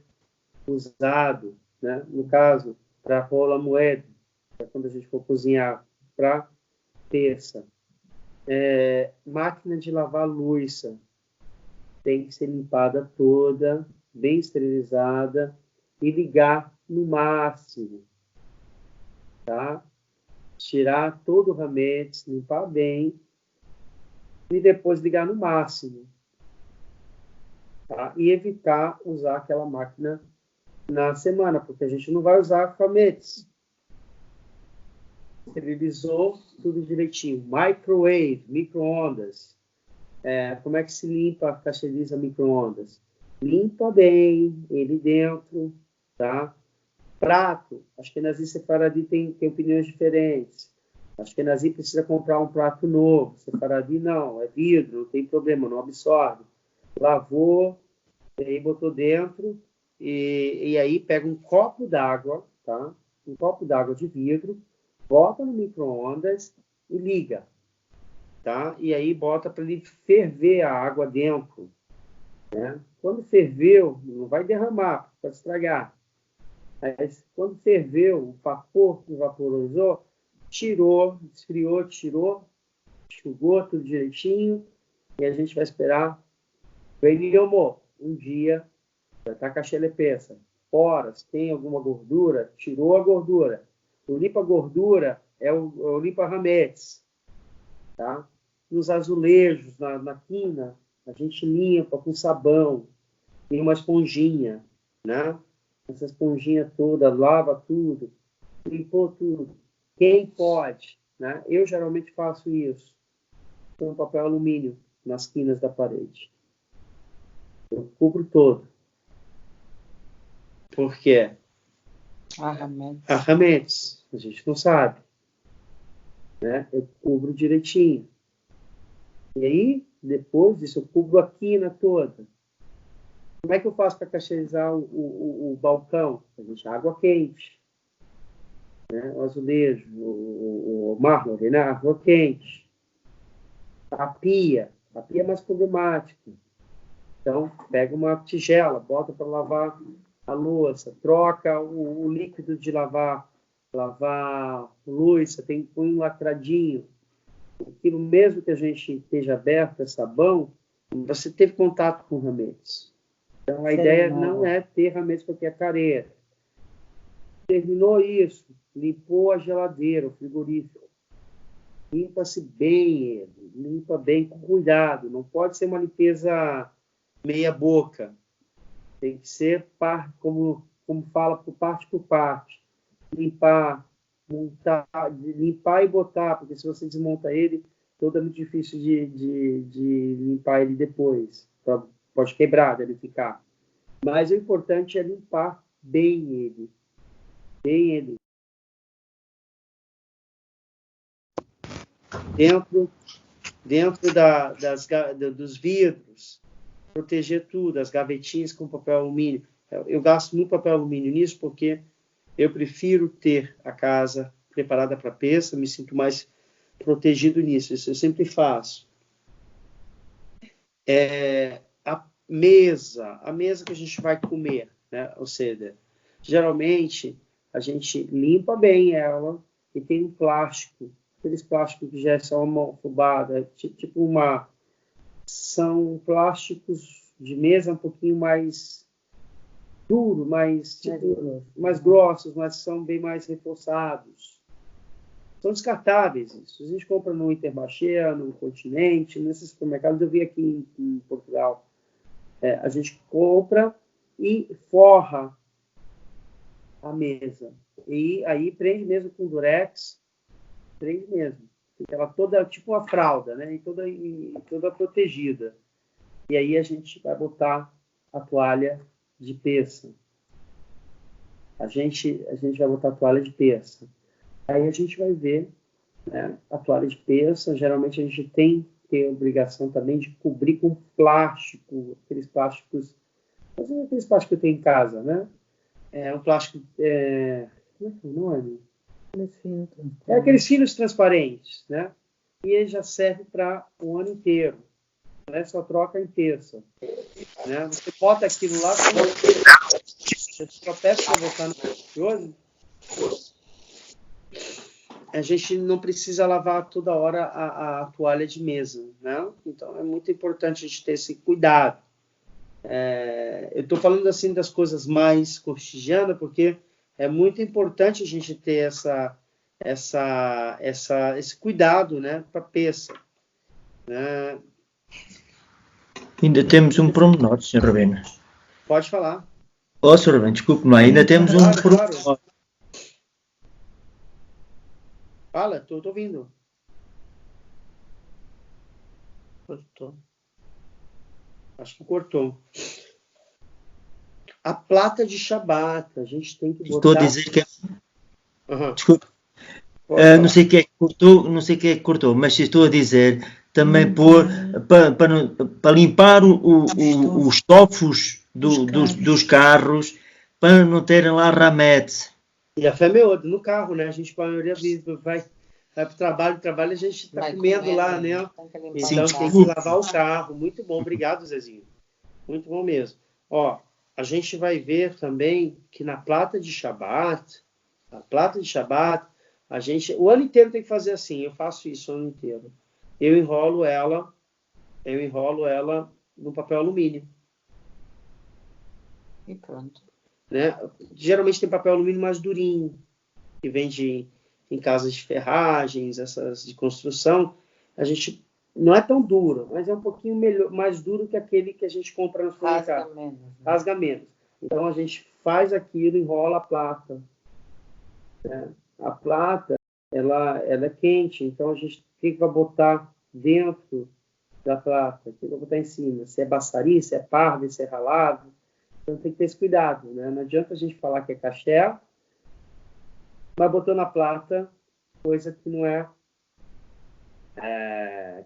Speaker 1: usado, né? No caso, para rola moeda, quando a gente for cozinhar, para terça. Máquina de lavar louça tem que ser limpada toda, bem esterilizada e ligar no máximo, tá? tirar todo o rametes, limpar bem e depois ligar no máximo. Tá? E evitar usar aquela máquina na semana, porque a gente não vai usar rametes. Esterilizou tudo direitinho. Microwave, micro-ondas. Como é que se limpa, cacheiriza micro-ondas? Limpa bem ele dentro, tá? Prato, Ashkenazi e Sefaradi tem opiniões diferentes. Ashkenazi precisa comprar um prato novo, Sefaradi não, é vidro, não tem problema, não absorve. Lavou, e aí botou dentro, e aí pega um copo d'água, tá? Um copo d'água de vidro, bota no micro-ondas e liga, tá? E aí bota para ele ferver a água dentro, né? Quando ferveu, não vai derramar, pode estragar. Mas quando ferveu, o vapor que vaporizou, tirou, esfriou, enxugou tudo direitinho, e a gente vai esperar. Um dia, vai estar caixele peça. Horas, tem alguma gordura, tirou a gordura. O limpa-gordura é o limpa-rametes, tá? Nos azulejos, na quina, a gente limpa com sabão, tem uma esponjinha, né? Essa esponjinha toda, lava tudo, limpou tudo. Quem pode, né? Eu geralmente faço isso com papel alumínio nas quinas da parede. Eu cubro todo. Por quê? Rametes. A gente não sabe, né? Eu cubro direitinho. E aí, depois disso, eu cubro a quina toda. Como é que eu faço para cacheirizar o balcão? A gente água quente, né? O azulejo, o mármore, né? Água quente. A pia é mais problemática. Então, pega uma tigela, bota para lavar a louça, troca o líquido de lavar louça, põe um lacradinho. Aquilo mesmo que a gente esteja aberto, é sabão, você teve contato com rametes. Então, a ideia não é ter rametes porque é careira. Terminou isso, limpou a geladeira, o frigorífico. Limpa-se bem ele, limpa bem com cuidado. Não pode ser uma limpeza meia boca. Tem que ser, como fala, por parte. Limpar, montar, limpar e botar, porque se você desmonta ele, todo é muito difícil de limpar ele depois. Pode quebrar, deve ficar. Mas o importante é limpar bem ele. Dentro dos vidros, proteger tudo, as gavetinhas com papel alumínio. Eu gasto muito papel alumínio nisso porque eu prefiro ter a casa preparada para peça, me sinto mais protegido nisso. Isso eu sempre faço. A mesa que a gente vai comer, né? Ou seja, geralmente a gente limpa bem ela e tem um plástico, aqueles plásticos que já são amalfobados, são plásticos de mesa um pouquinho mais duro, mais grossos, mas são bem mais reforçados. São descartáveis isso. A gente compra no Intermarché, no Continente, nesses supermercados. Eu vi aqui em Portugal. A gente compra e forra a mesa. E aí prende mesmo com durex, prende mesmo. Fica ela toda, tipo uma fralda, né? E toda protegida. E aí a gente vai botar a toalha de peça. A gente vai botar a toalha de peça. Aí a gente vai ver, né, a toalha de peça. Geralmente a gente tem que ter a obrigação também de cobrir com plástico, aqueles plásticos que eu tenho em casa, né? Um plástico, como é que é o nome? Aqueles finos transparentes, né? E ele já serve para o ano inteiro, né? Só troca em terça, né? Você bota aquilo lá, você tropeça para botar no hoje. A gente não precisa lavar toda hora a toalha de mesa, né? Então é muito importante a gente ter esse cuidado. Eu estou falando assim das coisas mais cotidianas porque é muito importante a gente ter esse cuidado, né, para a peça. Né?
Speaker 5: Ainda temos um pormenor, Sr. Rabino.
Speaker 1: Pode falar.
Speaker 5: Oh, Sr. Rabino, desculpe-me, ainda temos um
Speaker 1: Claro,
Speaker 5: pormenor.
Speaker 1: claro. Fala, tô ouvindo. Cortou. Acho que cortou. A plata de Shabat, a gente tem que botar...
Speaker 5: Estou a dizer que...
Speaker 1: Uhum.
Speaker 5: Desculpe.
Speaker 1: Pode
Speaker 5: Não sei quem é que cortou, não sei quem é que cortou, mas estou a dizer também pôr para limpar os estofos dos carros para não terem lá rametes.
Speaker 1: E a fé é meu, no carro, né? A gente, a maioria vai para o trabalho, a gente está comendo lá, né? Então tem que lavar o carro. Muito bom, obrigado, Zezinho. Muito bom mesmo. Ó, a gente vai ver também que na plata de Shabat, a gente, o ano inteiro tem que fazer assim. Eu faço isso o ano inteiro. Eu enrolo ela no papel alumínio.
Speaker 3: E pronto.
Speaker 1: Né? Geralmente tem papel alumínio mais durinho, que vende em casas de ferragens, essas de construção. A gente não é tão duro, mas é um pouquinho mais duro que aquele que a gente compra no supermercado.
Speaker 3: Rasga menos. Né?
Speaker 1: Rasga menos. Então a gente faz aquilo, enrola a plata. Né? A plata, ela é quente, então a gente tem que botar dentro da plata, tem que botar em cima. Se é baçari, se é pardo, se é ralado. Então tem que ter esse cuidado, né? Não adianta a gente falar que é caché, mas botando a plata, coisa que não é,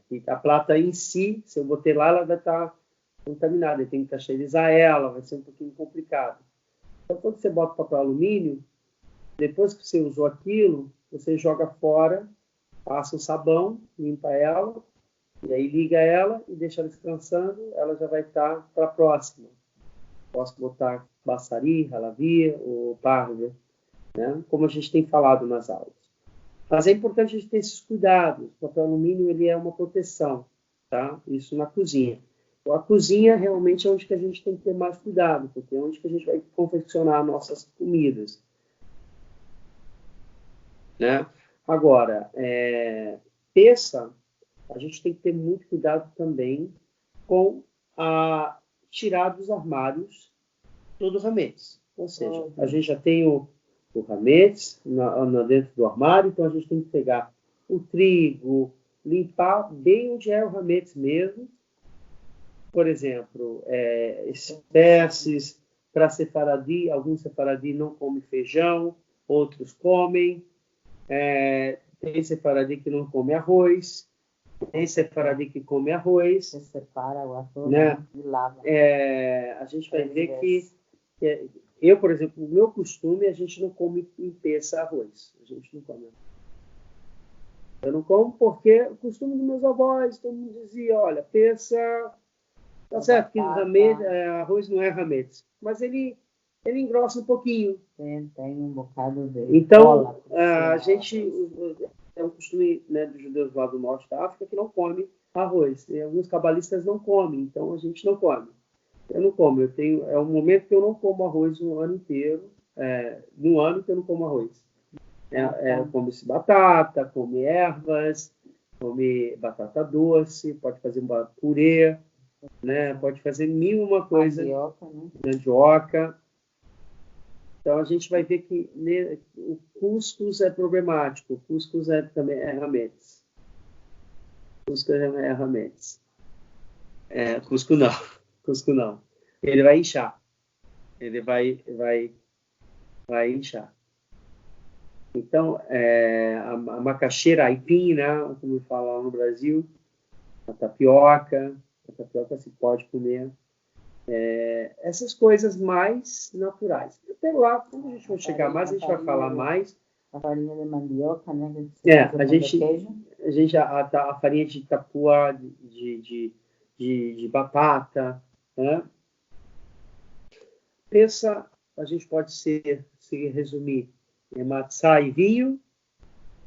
Speaker 1: que a plata em si, se eu botei lá, ela vai estar contaminada. Eu tenho que casteirizar ela, vai ser um pouquinho complicado. Então quando você bota papel alumínio, depois que você usou aquilo, você joga fora, passa o sabão, limpa ela, e aí liga ela e deixa ela descansando, ela já vai estar para a próxima. Posso botar baçari, ralavi ou parva, né? Como a gente tem falado nas aulas. Mas é importante a gente ter esses cuidados. O papel alumínio ele é uma proteção, tá? Isso na cozinha. A cozinha realmente é onde que a gente tem que ter mais cuidado, porque é onde que a gente vai confeccionar nossas comidas. Né? Agora, peça, a gente tem que ter muito cuidado também com tirar dos armários todo o rametes. Ou seja, a gente já tem o rametes dentro do armário, então a gente tem que pegar o trigo, limpar bem onde é o rametes mesmo. Por exemplo, espécies para sefaradi, alguns sefaradi não comem feijão, outros comem. Tem sefaradi que não come arroz, tem sefaradi que come arroz.
Speaker 3: Você separa o arroz,
Speaker 1: né?
Speaker 3: E lava.
Speaker 1: A gente vai ver que eu, por exemplo, o meu costume, a gente não come em peça arroz. A gente não come. Eu não como porque o costume dos meus avós, todo mundo dizia, olha, peça, tá certo que arroz não é rametes, mas ele engrossa um pouquinho.
Speaker 3: Tem um bocado de
Speaker 1: Então, a gente é um costume, né, dos judeus lá do norte da África que não come arroz. E alguns cabalistas não comem, então a gente não come. Eu não como, é um momento que eu não como arroz o ano inteiro, no ano que eu não como arroz. Come-se batata, come ervas, come batata doce, pode fazer um purê, né? Pode fazer mil uma coisa.
Speaker 3: Mandioca, né?
Speaker 1: Mandioca. Então a gente vai ver que o cuscuz é problemático, o cuscuz também é rametes. Cuscuz é rametes. Cuscuz não. Ele vai inchar. Ele vai inchar. Então, a macaxeira, a aipim, né, como fala lá no Brasil, a tapioca se pode comer. Essas coisas mais naturais. Até lá, quando a gente for chegar mais, a gente vai falar mais.
Speaker 3: A farinha de mandioca, né?
Speaker 1: A farinha de tapua, de batata, né? Peça, a gente pode se resumir em matzá e vinho,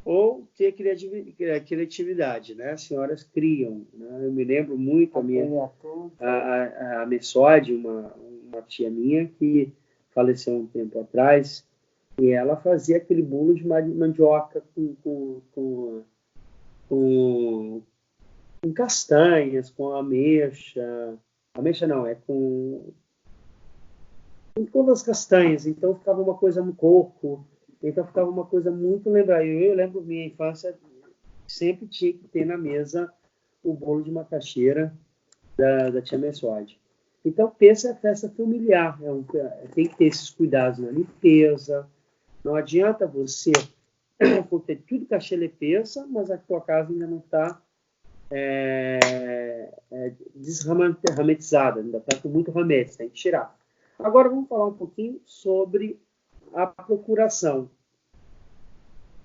Speaker 1: ou ter criatividade, né? As senhoras criam, né? Eu me lembro muito a Messode, uma tia minha que faleceu um tempo atrás, E ela fazia aquele bolo de mandioca com castanhas, com ameixa. Ameixa não, é com todas as castanhas. Então ficava uma coisa no coco. Então ficava uma coisa muito lembrável. Eu lembro minha infância, sempre tinha que ter na mesa o bolo de macaxeira da tia Messuade. Então, Pêssego é a festa familiar. Tem que ter esses cuidados na limpeza. Não adianta você ter tudo cachelepessa, mas a tua casa ainda não está desrametizada, ainda está com muito ramete, tem que tirar. Agora vamos falar um pouquinho sobre a procuração.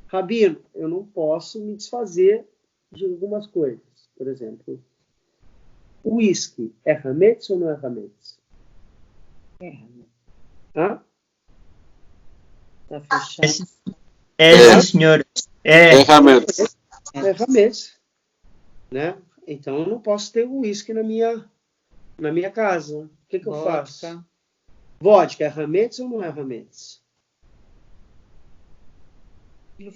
Speaker 1: Rabino, eu não posso me desfazer de algumas coisas. Por exemplo, o uísque é hametz ou não é hametz?
Speaker 3: É hametz.
Speaker 1: Hã?
Speaker 3: Tá fechado.
Speaker 5: Sim, senhor.
Speaker 4: É realmente.
Speaker 1: É hametz, né? Então eu não posso ter uísque na minha casa. O que eu faço? Vodka é hametz ou não é hametz?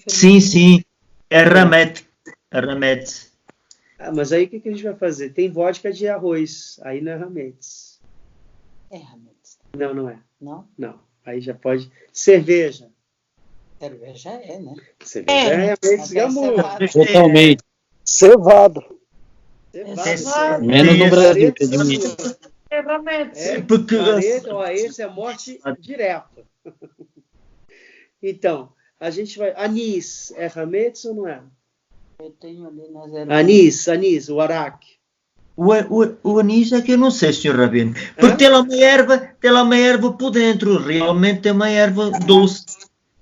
Speaker 5: Sim. É ramete.
Speaker 1: Mas aí o que a gente vai fazer? Tem vodka de arroz, aí não é hametz.
Speaker 3: É hametz.
Speaker 1: Não é.
Speaker 3: Não?
Speaker 1: Não. Aí já pode. Cerveja.
Speaker 3: Cerveja é, né?
Speaker 1: Cerveja é hametz gamur.
Speaker 2: Totalmente. Cevado.
Speaker 1: Cevado.
Speaker 2: Menos no Brasil, que é de Minas.
Speaker 6: É hametz.
Speaker 5: Porque
Speaker 1: Esse é morte direta. Então, a gente vai. Anis é hametz ou não é?
Speaker 3: Eu tenho ali nas ervas.
Speaker 1: Anis, o araque.
Speaker 5: o anis é que eu não sei, senhor Rabino. Porque tem lá uma erva por dentro. Realmente tem uma erva doce.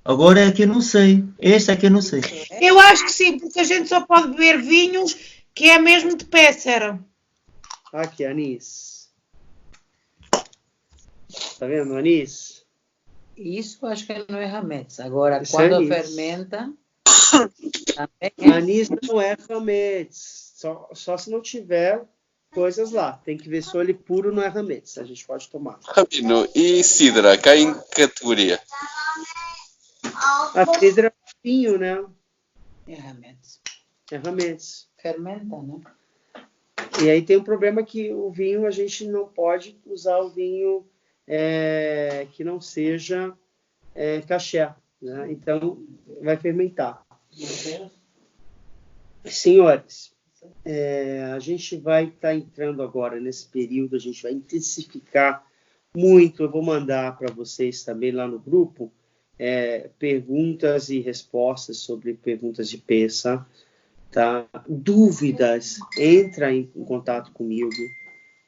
Speaker 5: Agora é que eu não sei. Esse é que eu não sei.
Speaker 6: Eu acho que sim, porque a gente só pode beber vinhos que é mesmo de Pêssego.
Speaker 1: Aqui, anis. Tá vendo, anis?
Speaker 3: Isso acho que não é hametz. Agora,
Speaker 1: Isso
Speaker 3: quando
Speaker 1: é anis.
Speaker 3: fermenta, também é.
Speaker 1: Anis não é hametz. Só se não tiver coisas lá. Tem que ver se ele puro não é hametz. A gente pode tomar.
Speaker 4: Rabino, e cidra, cai em que categoria?
Speaker 1: A cidra é vinho, né?
Speaker 3: É hametz.
Speaker 1: É hametz.
Speaker 3: Fermenta, né?
Speaker 1: E aí tem um problema que o vinho, a gente não pode usar o vinho que não seja caché, né? Então, vai fermentar. Senhores, a gente vai estar entrando agora nesse período, a gente vai intensificar muito. Eu vou mandar para vocês também lá no grupo perguntas e respostas sobre perguntas de Pêssego. Tá? Dúvidas, entra em contato comigo,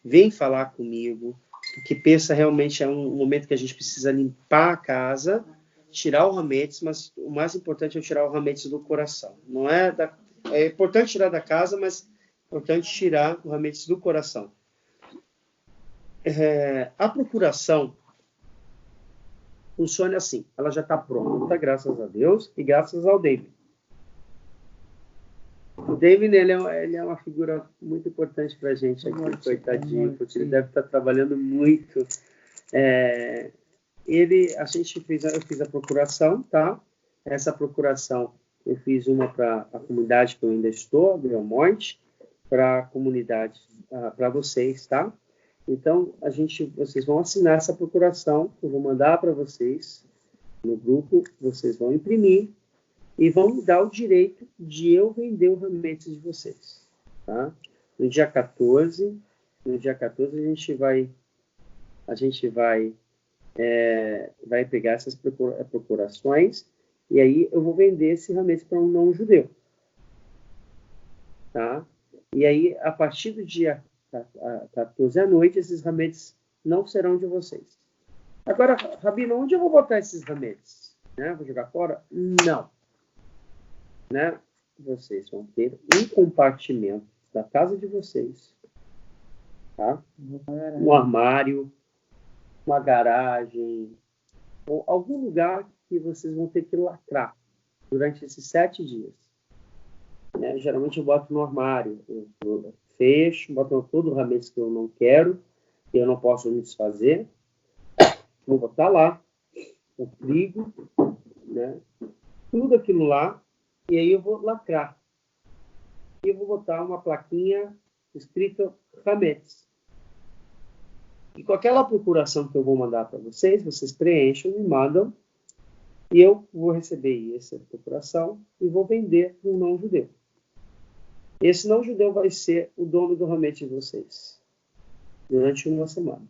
Speaker 1: vem falar comigo, porque Pêssego realmente é um momento que a gente precisa limpar a casa, tirar o hametz, mas o mais importante é tirar o hametz do coração. Não é importante tirar da casa, mas é importante tirar o hametz do coração. A procuração funciona assim, ela já está pronta, graças a Deus, e graças ao David. O David, ele é uma figura muito importante para a gente aqui, coitadinho, porque ele deve estar trabalhando muito. Eu fiz a procuração, tá? Essa procuração, eu fiz uma para a comunidade que eu ainda estou, Belmonte, para a comunidade, para vocês, tá? Então, vocês vão assinar essa procuração, eu vou mandar para vocês no grupo, vocês vão imprimir, e vão me dar o direito de eu vender o hametz de vocês. Tá? No dia 14, a gente vai pegar essas procurações e aí eu vou vender esse hametz para um não-judeu. Tá? E aí, a partir do dia 14 à noite, esses hametz não serão de vocês. Agora, Rabino, onde eu vou botar esses hametz? Vou jogar fora? Não. Vocês vão ter um compartimento da casa de vocês, tá? Um armário, uma garagem, ou algum lugar que vocês vão ter que lacrar durante esses 7 dias. Geralmente eu boto no armário, eu fecho, boto todo o hametz que eu não quero, que eu não posso me desfazer, vou botar lá. o trigo, né? Tudo aquilo lá, e aí eu vou lacrar. E eu vou botar uma plaquinha escrita Hametz. E com aquela procuração que eu vou mandar para vocês, vocês preenchem, me mandam, e eu vou receber essa procuração e vou vender para um não-judeu. Esse não-judeu vai ser o dono do Hametz de vocês durante uma semana.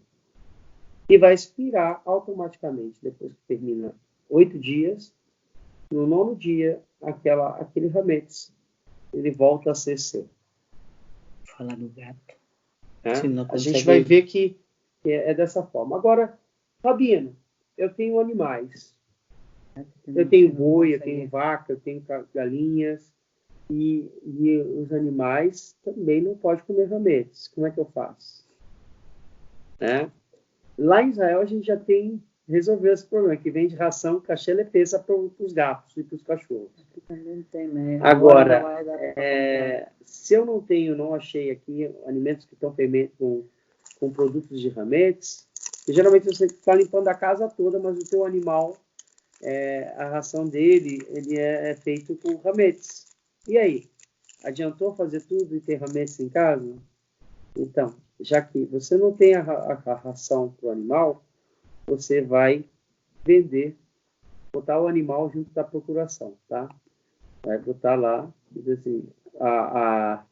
Speaker 1: E vai expirar automaticamente, depois que termina 8 dias, no 9º dia, aquele Hametz, ele volta a ser seu.
Speaker 3: Fala do gato.
Speaker 1: Né?
Speaker 3: Se não
Speaker 1: A gente
Speaker 3: consegue-
Speaker 1: vai ver que é dessa forma. Agora, Rabino, eu tenho animais. Eu tenho boi, eu tenho vaca, eu tenho galinhas. E os animais também não podem comer Hametz. Como é que eu faço? Né? Lá em Israel, a gente já resolveu esse problema, que vende ração cachê lepesa para os gatos e para os cachorros.
Speaker 3: Não tem, né?
Speaker 1: Agora,
Speaker 3: não vai dar pra comprar.
Speaker 1: se eu não achei aqui alimentos que estão com produtos de Hametz, que geralmente você está limpando a casa toda, mas o teu animal, a ração dele, ele é feito com Hametz. E aí? Adiantou fazer tudo e ter Hametz em casa? Então, já que você não tem a ração para o animal, você vai vender, botar o animal junto da procuração, tá? Vai botar lá, diz assim, a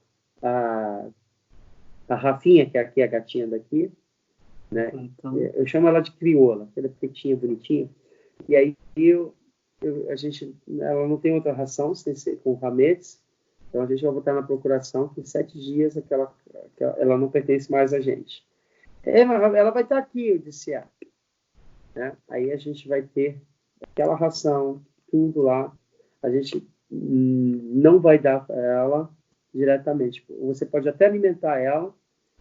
Speaker 1: Rafinha, que aqui é a gatinha daqui, né?
Speaker 3: Então,
Speaker 1: Eu chamo ela de crioula, aquela pretinha, bonitinha. E aí ela não tem outra ração sem ser com Hametz, então a gente vai botar na procuração que em 7 dias ela não pertence mais a gente. Ela vai estar aqui, eu disse, né? Aí a gente vai ter aquela ração, tudo lá, a gente não vai dar para ela diretamente. Você pode até alimentar ela,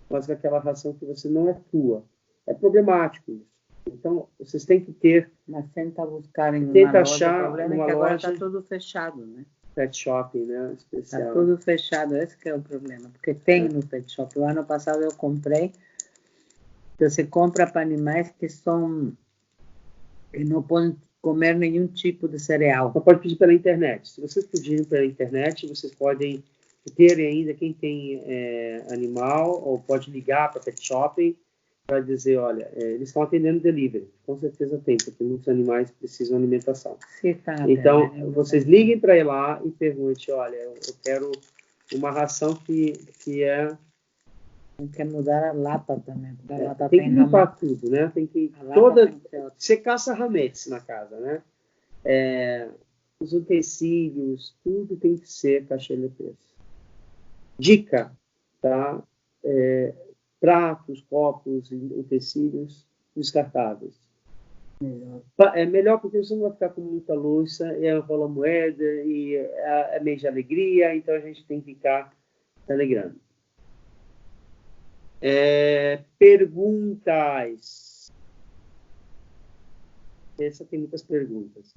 Speaker 1: mas com aquela ração que você não é tua. É problemático isso. Então, vocês têm que ter...
Speaker 3: mas tenta buscar em
Speaker 1: Tenta
Speaker 3: uma loja.
Speaker 1: achar
Speaker 3: O problema é
Speaker 1: uma
Speaker 3: que agora
Speaker 1: loja-
Speaker 3: está tudo fechado, né?
Speaker 1: pet shopping, né?
Speaker 3: Está
Speaker 1: Especial.
Speaker 3: tudo fechado, esse que é o problema. Porque tem no pet shop. O ano passado eu comprei. Você compra para animais que não podem comer nenhum tipo de cereal.
Speaker 1: Você pode pedir pela internet. Se vocês pedirem pela internet, vocês podem ter ainda quem tem animal, ou pode ligar para pet shopping para dizer, olha, eles estão atendendo delivery. Com certeza tem, porque muitos animais precisam de alimentação.
Speaker 3: Se tá,
Speaker 1: Então,
Speaker 3: né?
Speaker 1: vocês liguem para lá e perguntem, olha, eu quero uma ração que
Speaker 3: Tem que mudar a lata também. Porque a lata
Speaker 1: tem que limpar
Speaker 3: ramal.
Speaker 1: tudo, né? Tem que
Speaker 3: A lata
Speaker 1: toda...
Speaker 3: tem que ser outra.
Speaker 1: Você caça Hametz na casa, né? Os utensílios, tudo tem que ser cachê lepesa. Dica, tá? Pratos, copos, utensílios descartáveis.
Speaker 3: Melhor.
Speaker 1: É melhor porque você não vai ficar com muita louça, rola moeda, e é mês de alegria, então a gente tem que ficar se alegrando. Perguntas. Essa tem muitas perguntas.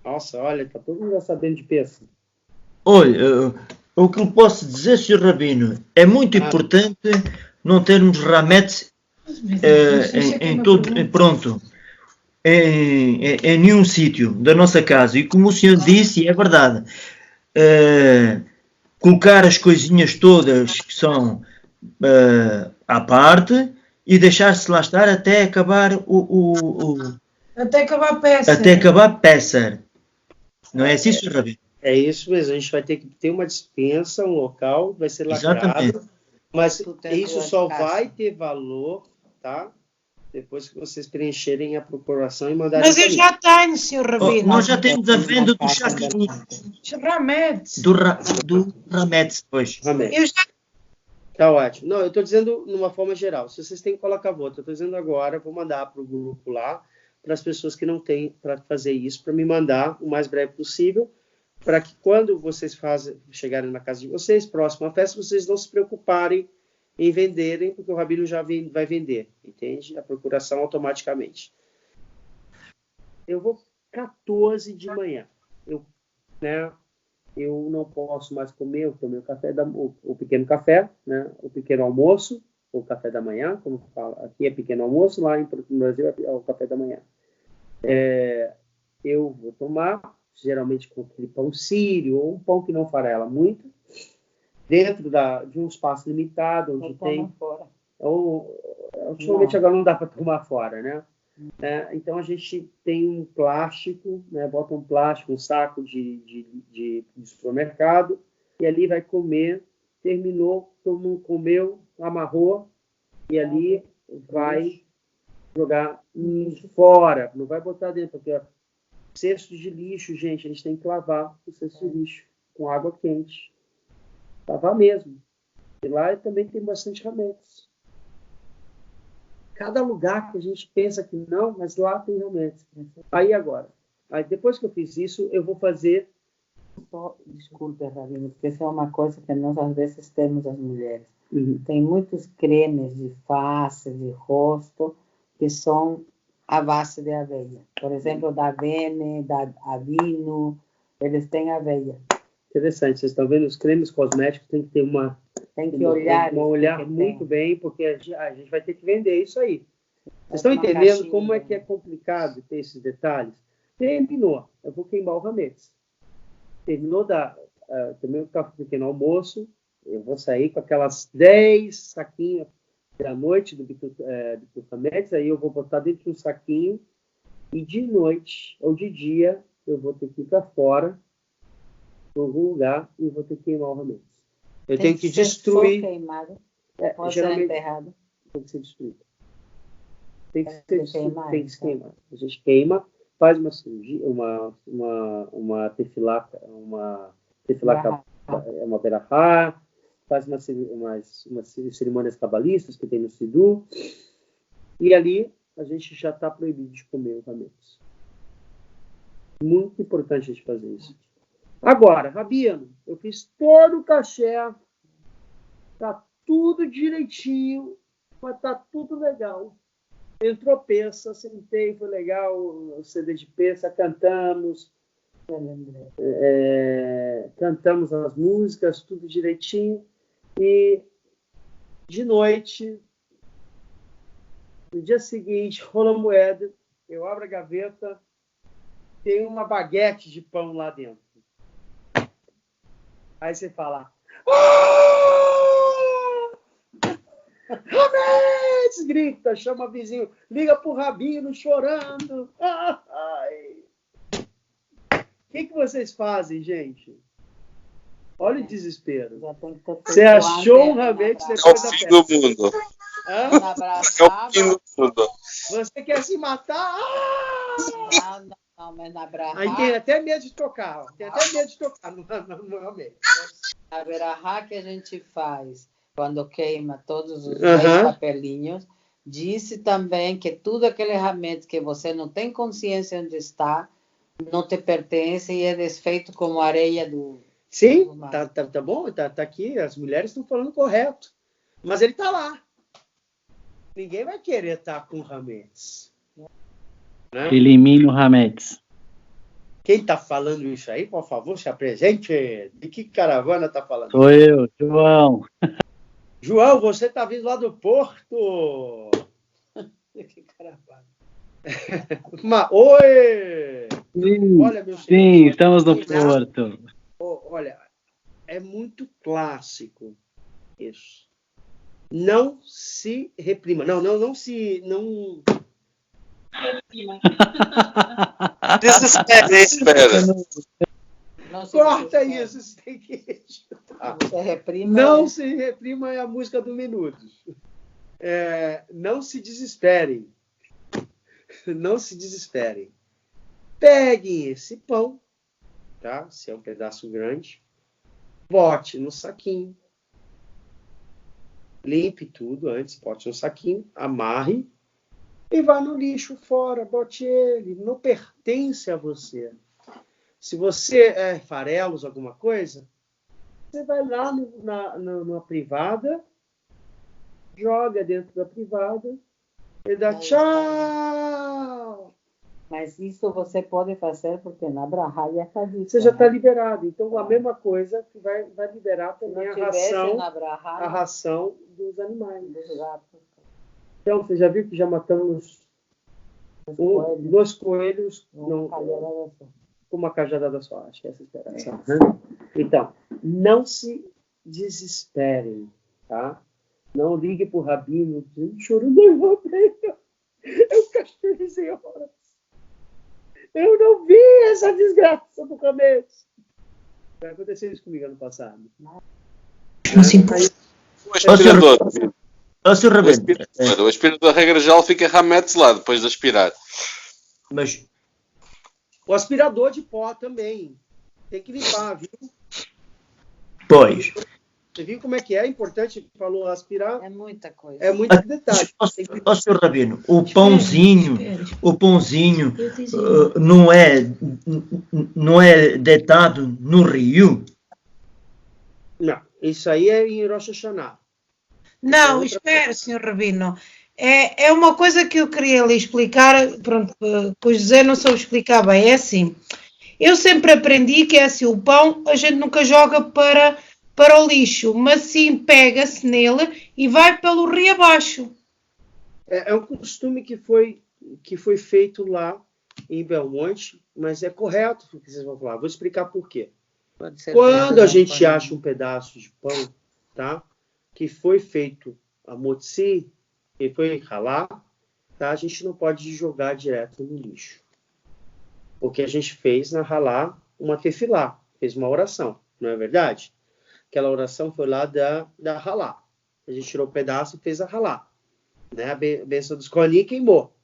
Speaker 1: Nossa, olha, tá todo mundo já sabendo de peça.
Speaker 5: Olha, o que eu posso dizer, Sr. Rabino, é muito importante não termos Hametz em nenhum sítio da nossa casa. E como o senhor disse, é verdade, colocar as coisinhas todas que são à parte e deixar-se lá estar até acabar
Speaker 6: Até acabar a peça.
Speaker 5: até acabar Pessar. Não é assim, Sr. Rabino?
Speaker 1: É isso mesmo, a gente vai ter que ter uma dispensa, um local, vai ser lacrado,
Speaker 5: Exatamente.
Speaker 1: mas
Speaker 3: Tu tem
Speaker 1: isso
Speaker 3: duas
Speaker 1: só
Speaker 3: caixas.
Speaker 1: vai ter valor, tá? Depois que vocês preencherem a procuração e mandarem
Speaker 6: Mas
Speaker 1: pra
Speaker 6: eu
Speaker 1: mim.
Speaker 6: já tenho, Sr.
Speaker 5: Oh,
Speaker 6: Rabino.
Speaker 5: nós já temos a venda do chaco
Speaker 6: Realmente.
Speaker 5: do Hametz, pois.
Speaker 1: Amém.
Speaker 6: Eu já
Speaker 1: Tá ótimo. Não, eu estou dizendo numa forma geral. Se vocês têm cola-cavoto, eu estou dizendo agora, eu vou mandar para o grupo lá, para as pessoas que não têm para fazer isso, para me mandar o mais breve possível, para que quando vocês chegarem na casa de vocês, próximo à festa, vocês não se preocuparem em venderem, porque o Rabino já vai vender, entende? A procuração automaticamente. Eu vou 14 de manhã. Eu não posso mais comer, eu tomei o pequeno café, né? O pequeno almoço, o café da manhã, como fala, aqui é pequeno almoço, lá no Brasil é o café da manhã. Eu vou tomar, geralmente com aquele pão sírio, ou um pão que não farela muito, dentro de um espaço limitado, onde tem...
Speaker 3: Fora.
Speaker 1: Ultimamente agora não dá para tomar fora, né? Então a gente tem um plástico, né? Bota um plástico, um saco de supermercado, e ali vai comer, terminou, todo mundo comeu, amarrou, e ali vai jogar fora, não vai botar dentro, porque cesto de lixo, gente, a gente tem que lavar o cesto de lixo com água quente. Lavar mesmo. E lá também tem bastante hametz. Cada lugar que a gente pensa que não, mas lá tem hametz. Aí depois que eu fiz isso, eu vou fazer...
Speaker 3: Desculpe, Rabino, porque isso é uma coisa que nós às vezes temos as mulheres. Tem muitos cremes de face, de rosto, que são à base de aveia. Por exemplo, da Avene, da Avino, eles têm aveia.
Speaker 1: Interessante, vocês estão vendo, os cremes cosméticos tem que ter
Speaker 3: tem que olhar
Speaker 1: muito bem, porque a gente vai ter que vender isso aí. Vocês estão entendendo como é que é complicado ter esses detalhes? Terminou, eu vou queimar o hametz. Terminou também o pequeno almoço, eu vou sair com aquelas 10 saquinhos da noite do hametz, aí eu vou botar dentro de um saquinho, e de noite ou de dia eu vou ter que ir para fora, em algum lugar, e vou ter que queimar o hametz. Eu tenho que destruir.
Speaker 3: Queimado,
Speaker 1: geralmente
Speaker 3: enterrado.
Speaker 1: tem que ser destruído. Tem que ser queimado. A gente queima, faz uma cirurgia, uma tefilá, uma berahá, faz umas cerimônias cabalistas que tem no Sidur, e ali a gente já está proibido de comer o hametz. Muito importante a gente fazer isso. Agora, Rabino, eu fiz todo o caché, tá tudo direitinho, mas tá tudo legal. Entrou peça, sentei, foi legal, o CD de peça, cantamos as músicas, tudo direitinho, e de noite, no dia seguinte, rola moeda, eu abro a gaveta, tem uma baguete de pão lá dentro. Aí você fala, Hametz! Grita, chama o vizinho, liga pro Rabino chorando. O que vocês fazem, gente? Olha o desespero. Você achou um Hametz
Speaker 4: É o fim do mundo. É o fim do mundo.
Speaker 1: Você quer se matar?
Speaker 3: Não, mas na Brahá...
Speaker 1: Aí tem até medo de tocar. Tem até medo de tocar no Hametz.
Speaker 3: A Brahá que a gente faz quando queima todos os 10 papelinhos, disse também que tudo aquele Hametz que você não tem consciência onde está, não te pertence e é desfeito como areia do...
Speaker 1: Sim, tá bom, tá aqui, as mulheres estão falando correto. Mas ele tá lá. Ninguém vai querer estar com o Hametz. Né?
Speaker 2: Elimina o Hametz.
Speaker 1: Quem tá falando isso aí, por favor, se apresente. De que caravana tá falando?
Speaker 2: Sou eu, João.
Speaker 1: João, você tá vindo lá do Porto. Que caravana. Oi!
Speaker 2: Sim,
Speaker 1: Olha, meu senhor,
Speaker 2: sim, estamos no Porto.
Speaker 1: Olha, é muito clássico isso. Não se reprima. Não se... Não...
Speaker 4: Desespera.
Speaker 1: Corta isso, você tem que...
Speaker 3: Você reprima...
Speaker 1: Não se reprima é a música do Minutos. Não se desesperem. Não se desesperem. Peguem esse pão, tá? Se é um pedaço grande, bote no saquinho. Limpe tudo antes, bote no saquinho, amarre e vá no lixo fora, bote ele. Não pertence a você. Se você é farelos, alguma coisa, você vai lá numa privada, joga dentro da privada e dá tchau.
Speaker 3: Mas isso você pode fazer porque na Brahá já está dito.
Speaker 1: Você já está liberado. Então, a mesma coisa que vai liberar também a ração dos animais.
Speaker 3: Dos gatos.
Speaker 1: Então, você já viu que já matamos 2 coelhos com uma cajadada só. Acho que é essa a explicação. Né? Então, não se desesperem, tá? Não ligue para o rabino chorando, eu castrizei horas. Eu não vi essa desgraça no começo. Vai acontecer isso comigo ano passado.
Speaker 4: O aspirador, regra geral, fica Hametz lá depois de aspirar.
Speaker 5: Mas
Speaker 1: o aspirador de pó também. Tem que limpar, viu?
Speaker 5: Pois.
Speaker 1: Você viu como é que é? Importante, falou aspirar.
Speaker 3: É muita coisa.
Speaker 1: É muito detalhe.
Speaker 5: Ó, senhor Rabino, o pãozinho não é deitado no rio?
Speaker 1: Não, isso aí é em Rosh Hashanah.
Speaker 6: Não, espera, Sr. Rabino. É uma coisa que eu queria lhe explicar, pronto, pois José não soube explicar bem, é assim. Eu sempre aprendi que é assim, o pão a gente nunca joga para o lixo, mas sim pega-se nele e vai pelo rio abaixo.
Speaker 1: É um costume que foi feito lá em Belmonte, mas é correto o que vocês vão falar. Vou explicar por quê. Quando a gente acha um pedaço de pão, tá? Que foi feito a motzi, que foi ralar, tá? A gente não pode jogar direto no lixo. Porque a gente fez na ralá uma tefilá, fez uma oração, não é verdade? Aquela oração foi lá da ralá. A gente tirou um pedaço e fez a ralá. Né? A bênção dos Kohanim queimou.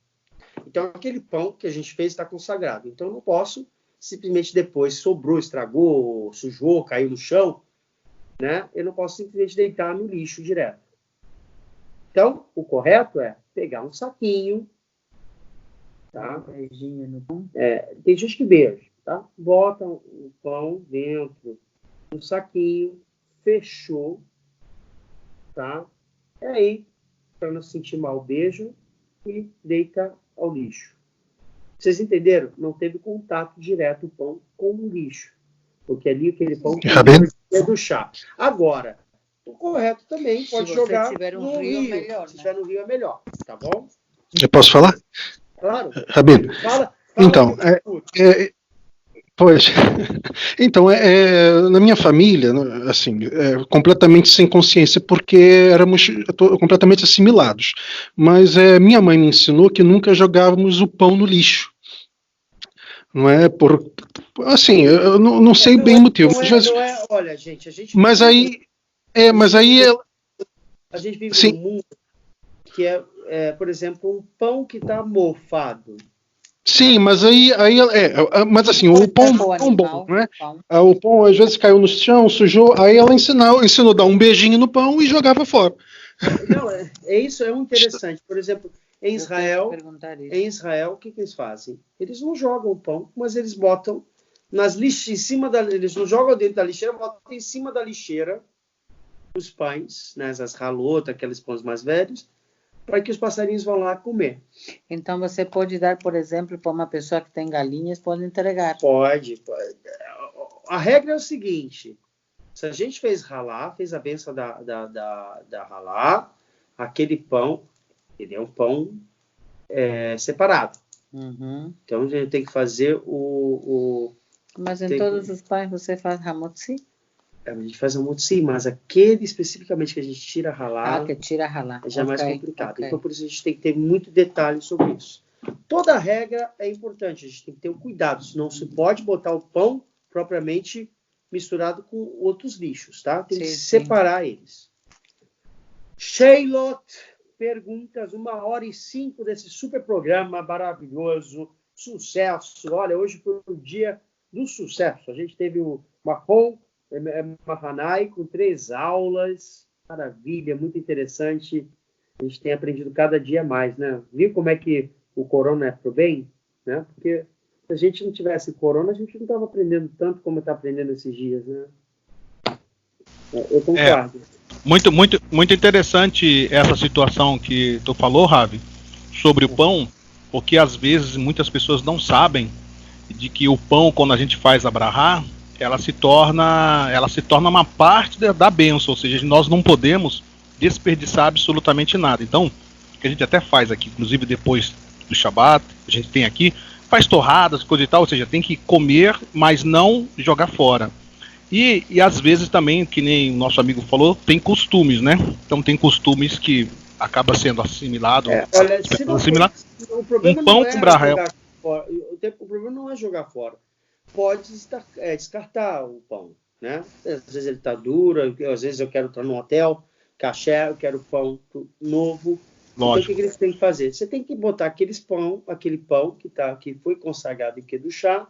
Speaker 1: Então, aquele pão que a gente fez está consagrado. Então, eu não posso simplesmente depois sobrou, estragou, sujou, caiu no chão, né? Eu não posso simplesmente deitar no lixo direto. Então, o correto é pegar um saquinho, tá? Tem gente que beija, tá? Bota o pão dentro do saquinho, fechou, tá? E aí, para não sentir mal, beija e deita ao lixo. Vocês entenderam? Não teve contato direto o pão com o lixo. Porque ali aquele pão é do chá. Agora, o correto também pode jogar no rio.
Speaker 3: Melhor,
Speaker 1: se tiver no rio é melhor, tá bom?
Speaker 7: Eu posso falar?
Speaker 1: Claro.
Speaker 7: Rabino.
Speaker 1: Fala
Speaker 7: então, pois, então, na minha família, assim, completamente sem consciência, porque éramos completamente assimilados. Mas minha mãe me ensinou que nunca jogávamos o pão no lixo. Não é por... Assim, eu não sei bem o motivo.
Speaker 1: Olha, gente, a gente...
Speaker 7: Mas aí...
Speaker 1: A gente vive num mundo que por exemplo, um pão que está mofado.
Speaker 7: Sim, mas mas assim, o pão bom, né? O pão às vezes caiu no chão, sujou, aí ela ensinou a dar um beijinho no pão e jogava fora.
Speaker 1: Não, isso é muito interessante. Por exemplo, em Israel, o que eles fazem? Eles não jogam o pão, mas eles botam nas lixeiras, em cima eles não jogam dentro da lixeira, botam em cima da lixeira os pães, né, as ralotas, aqueles pães mais velhos, para que os passarinhos vão lá comer.
Speaker 3: Então, você pode dar, por exemplo, para uma pessoa que tem galinhas, pode entregar.
Speaker 1: Pode. A regra é o seguinte, se a gente fez a benção da ralá, aquele pão, ele é um pão separado.
Speaker 3: Uhum.
Speaker 1: Então, a gente tem que fazer
Speaker 3: Mas em todos os pães você faz hamotzi?
Speaker 1: A gente faz hamotzi, mas aquele especificamente que a gente tira ralá,
Speaker 3: que tira ralá,
Speaker 1: é já mais complicado. Então, por isso, a gente tem que ter muito detalhe sobre isso. Toda regra é importante, a gente tem que ter um cuidado, senão se pode botar o pão propriamente misturado com outros lixos, tá? Tem que separar eles. Sheilot, perguntas, 1h05 desse super programa maravilhoso, sucesso. Olha, hoje foi o dia do sucesso. A gente teve o Mahon Mahanai com 3 aulas, maravilha, muito interessante. A gente tem aprendido cada dia mais, né? Viu como é que o corona é pro bem? Né? Porque se a gente não tivesse corona, a gente não estava aprendendo tanto como está aprendendo esses dias, né? Eu concordo.
Speaker 8: Muito interessante essa situação que tu falou, Ravi, sobre o pão, porque às vezes muitas pessoas não sabem de que o pão, quando a gente faz a brahá, ela se torna uma parte da bênção, ou seja, nós não podemos desperdiçar absolutamente nada. Então, o que a gente até faz aqui, inclusive depois do Shabat, a gente tem aqui, faz torradas, coisa e tal, ou seja, tem que comer, mas não jogar fora. E às vezes também, que nem o nosso amigo falou, tem costumes, né? Então tem costumes que acaba sendo assimilado.
Speaker 1: Olha, se não for, o problema
Speaker 8: pão
Speaker 1: não é
Speaker 8: com brahá.
Speaker 1: jogar fora. O problema não é jogar fora. Pode descartar o pão, né? Às vezes ele está duro, às vezes eu quero estar num hotel, caché, eu quero pão novo.
Speaker 8: Lógico.
Speaker 1: Então o que eles têm que fazer? Você tem que botar aquele pão que foi consagrado em Kedushá,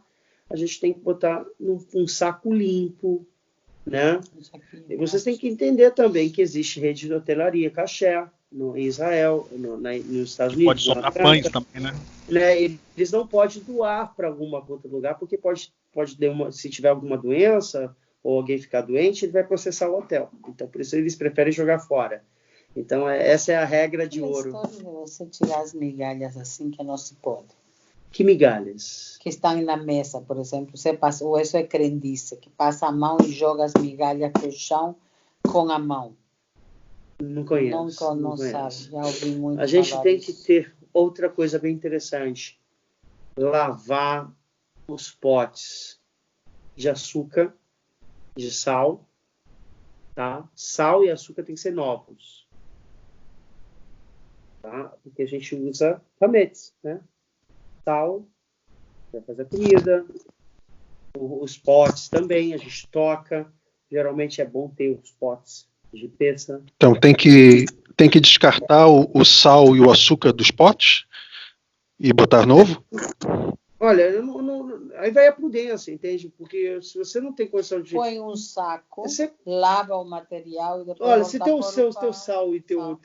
Speaker 1: a gente tem que botar num saco limpo, né? E vocês têm que entender também que existe rede de hotelaria caché em Israel, nos Estados Unidos.
Speaker 8: Pode sobrar pães também, né?
Speaker 1: Eles não podem doar para algum outro lugar, porque se tiver alguma doença ou alguém ficar doente, ele vai processar o hotel. Então, por isso eles preferem jogar fora. Então, essa é a regra de ouro.
Speaker 3: Você tirar as migalhas assim que não se pode.
Speaker 1: Que migalhas?
Speaker 3: Que estão na mesa, por exemplo. Você passa, ou isso é crendice, que passa a mão e joga as migalhas no chão com a mão.
Speaker 1: Não conheço.
Speaker 3: Não sabe, já ouvi muito.
Speaker 1: A gente tem que ter outra coisa bem interessante. Lavar os potes de açúcar, de sal, tá? Sal e açúcar tem que ser novos. Tá? Porque a gente usa hametz, né? Sal, para fazer a comida, os potes também, a gente toca. Geralmente é bom ter os potes de peça.
Speaker 7: Então tem que descartar o sal e o açúcar dos potes e botar novo?
Speaker 1: Olha, aí vai a prudência, entende? Porque se você não tem condição de...
Speaker 3: Põe um saco, lava o material e depois...
Speaker 1: Olha, se teu sal e teu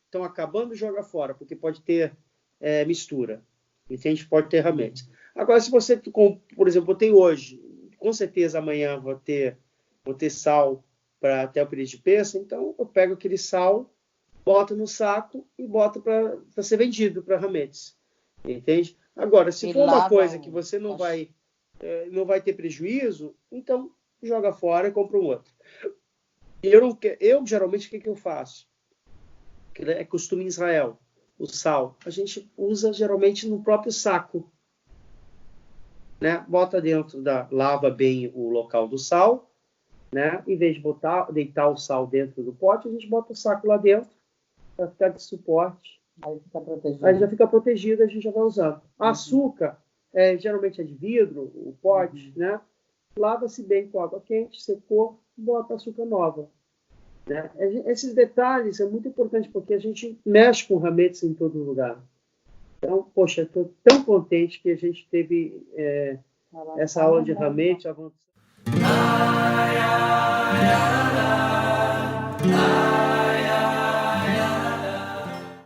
Speaker 1: estão acabando, joga fora, porque pode ter mistura. Entende? Pode ter realmente. Agora, se você, por exemplo, botei hoje, com certeza amanhã vou ter sal para até o período de peça, então eu pego aquele sal, boto no saco e boto para ser vendido para rametes. Entende? Agora, se for uma coisa que você não vai ter prejuízo, então joga fora e compra um outro. Eu geralmente, o que eu faço? Que é costume em Israel. O sal, a gente usa geralmente no próprio saco, né? Bota dentro lava bem o local do sal, né? Em vez de deitar o sal dentro do pote, a gente bota o saco lá dentro para ficar de suporte.
Speaker 3: Aí fica protegido.
Speaker 1: Aí já fica protegido, a gente já vai usando. Açúcar, geralmente é de vidro, o pote, né? Lava-se bem com água quente, secou, bota açúcar nova. Né? Esses detalhes são muito importantes porque a gente mexe com hametz em todo lugar. Então, poxa, estou tão contente que a gente teve essa aula de hametz avançada.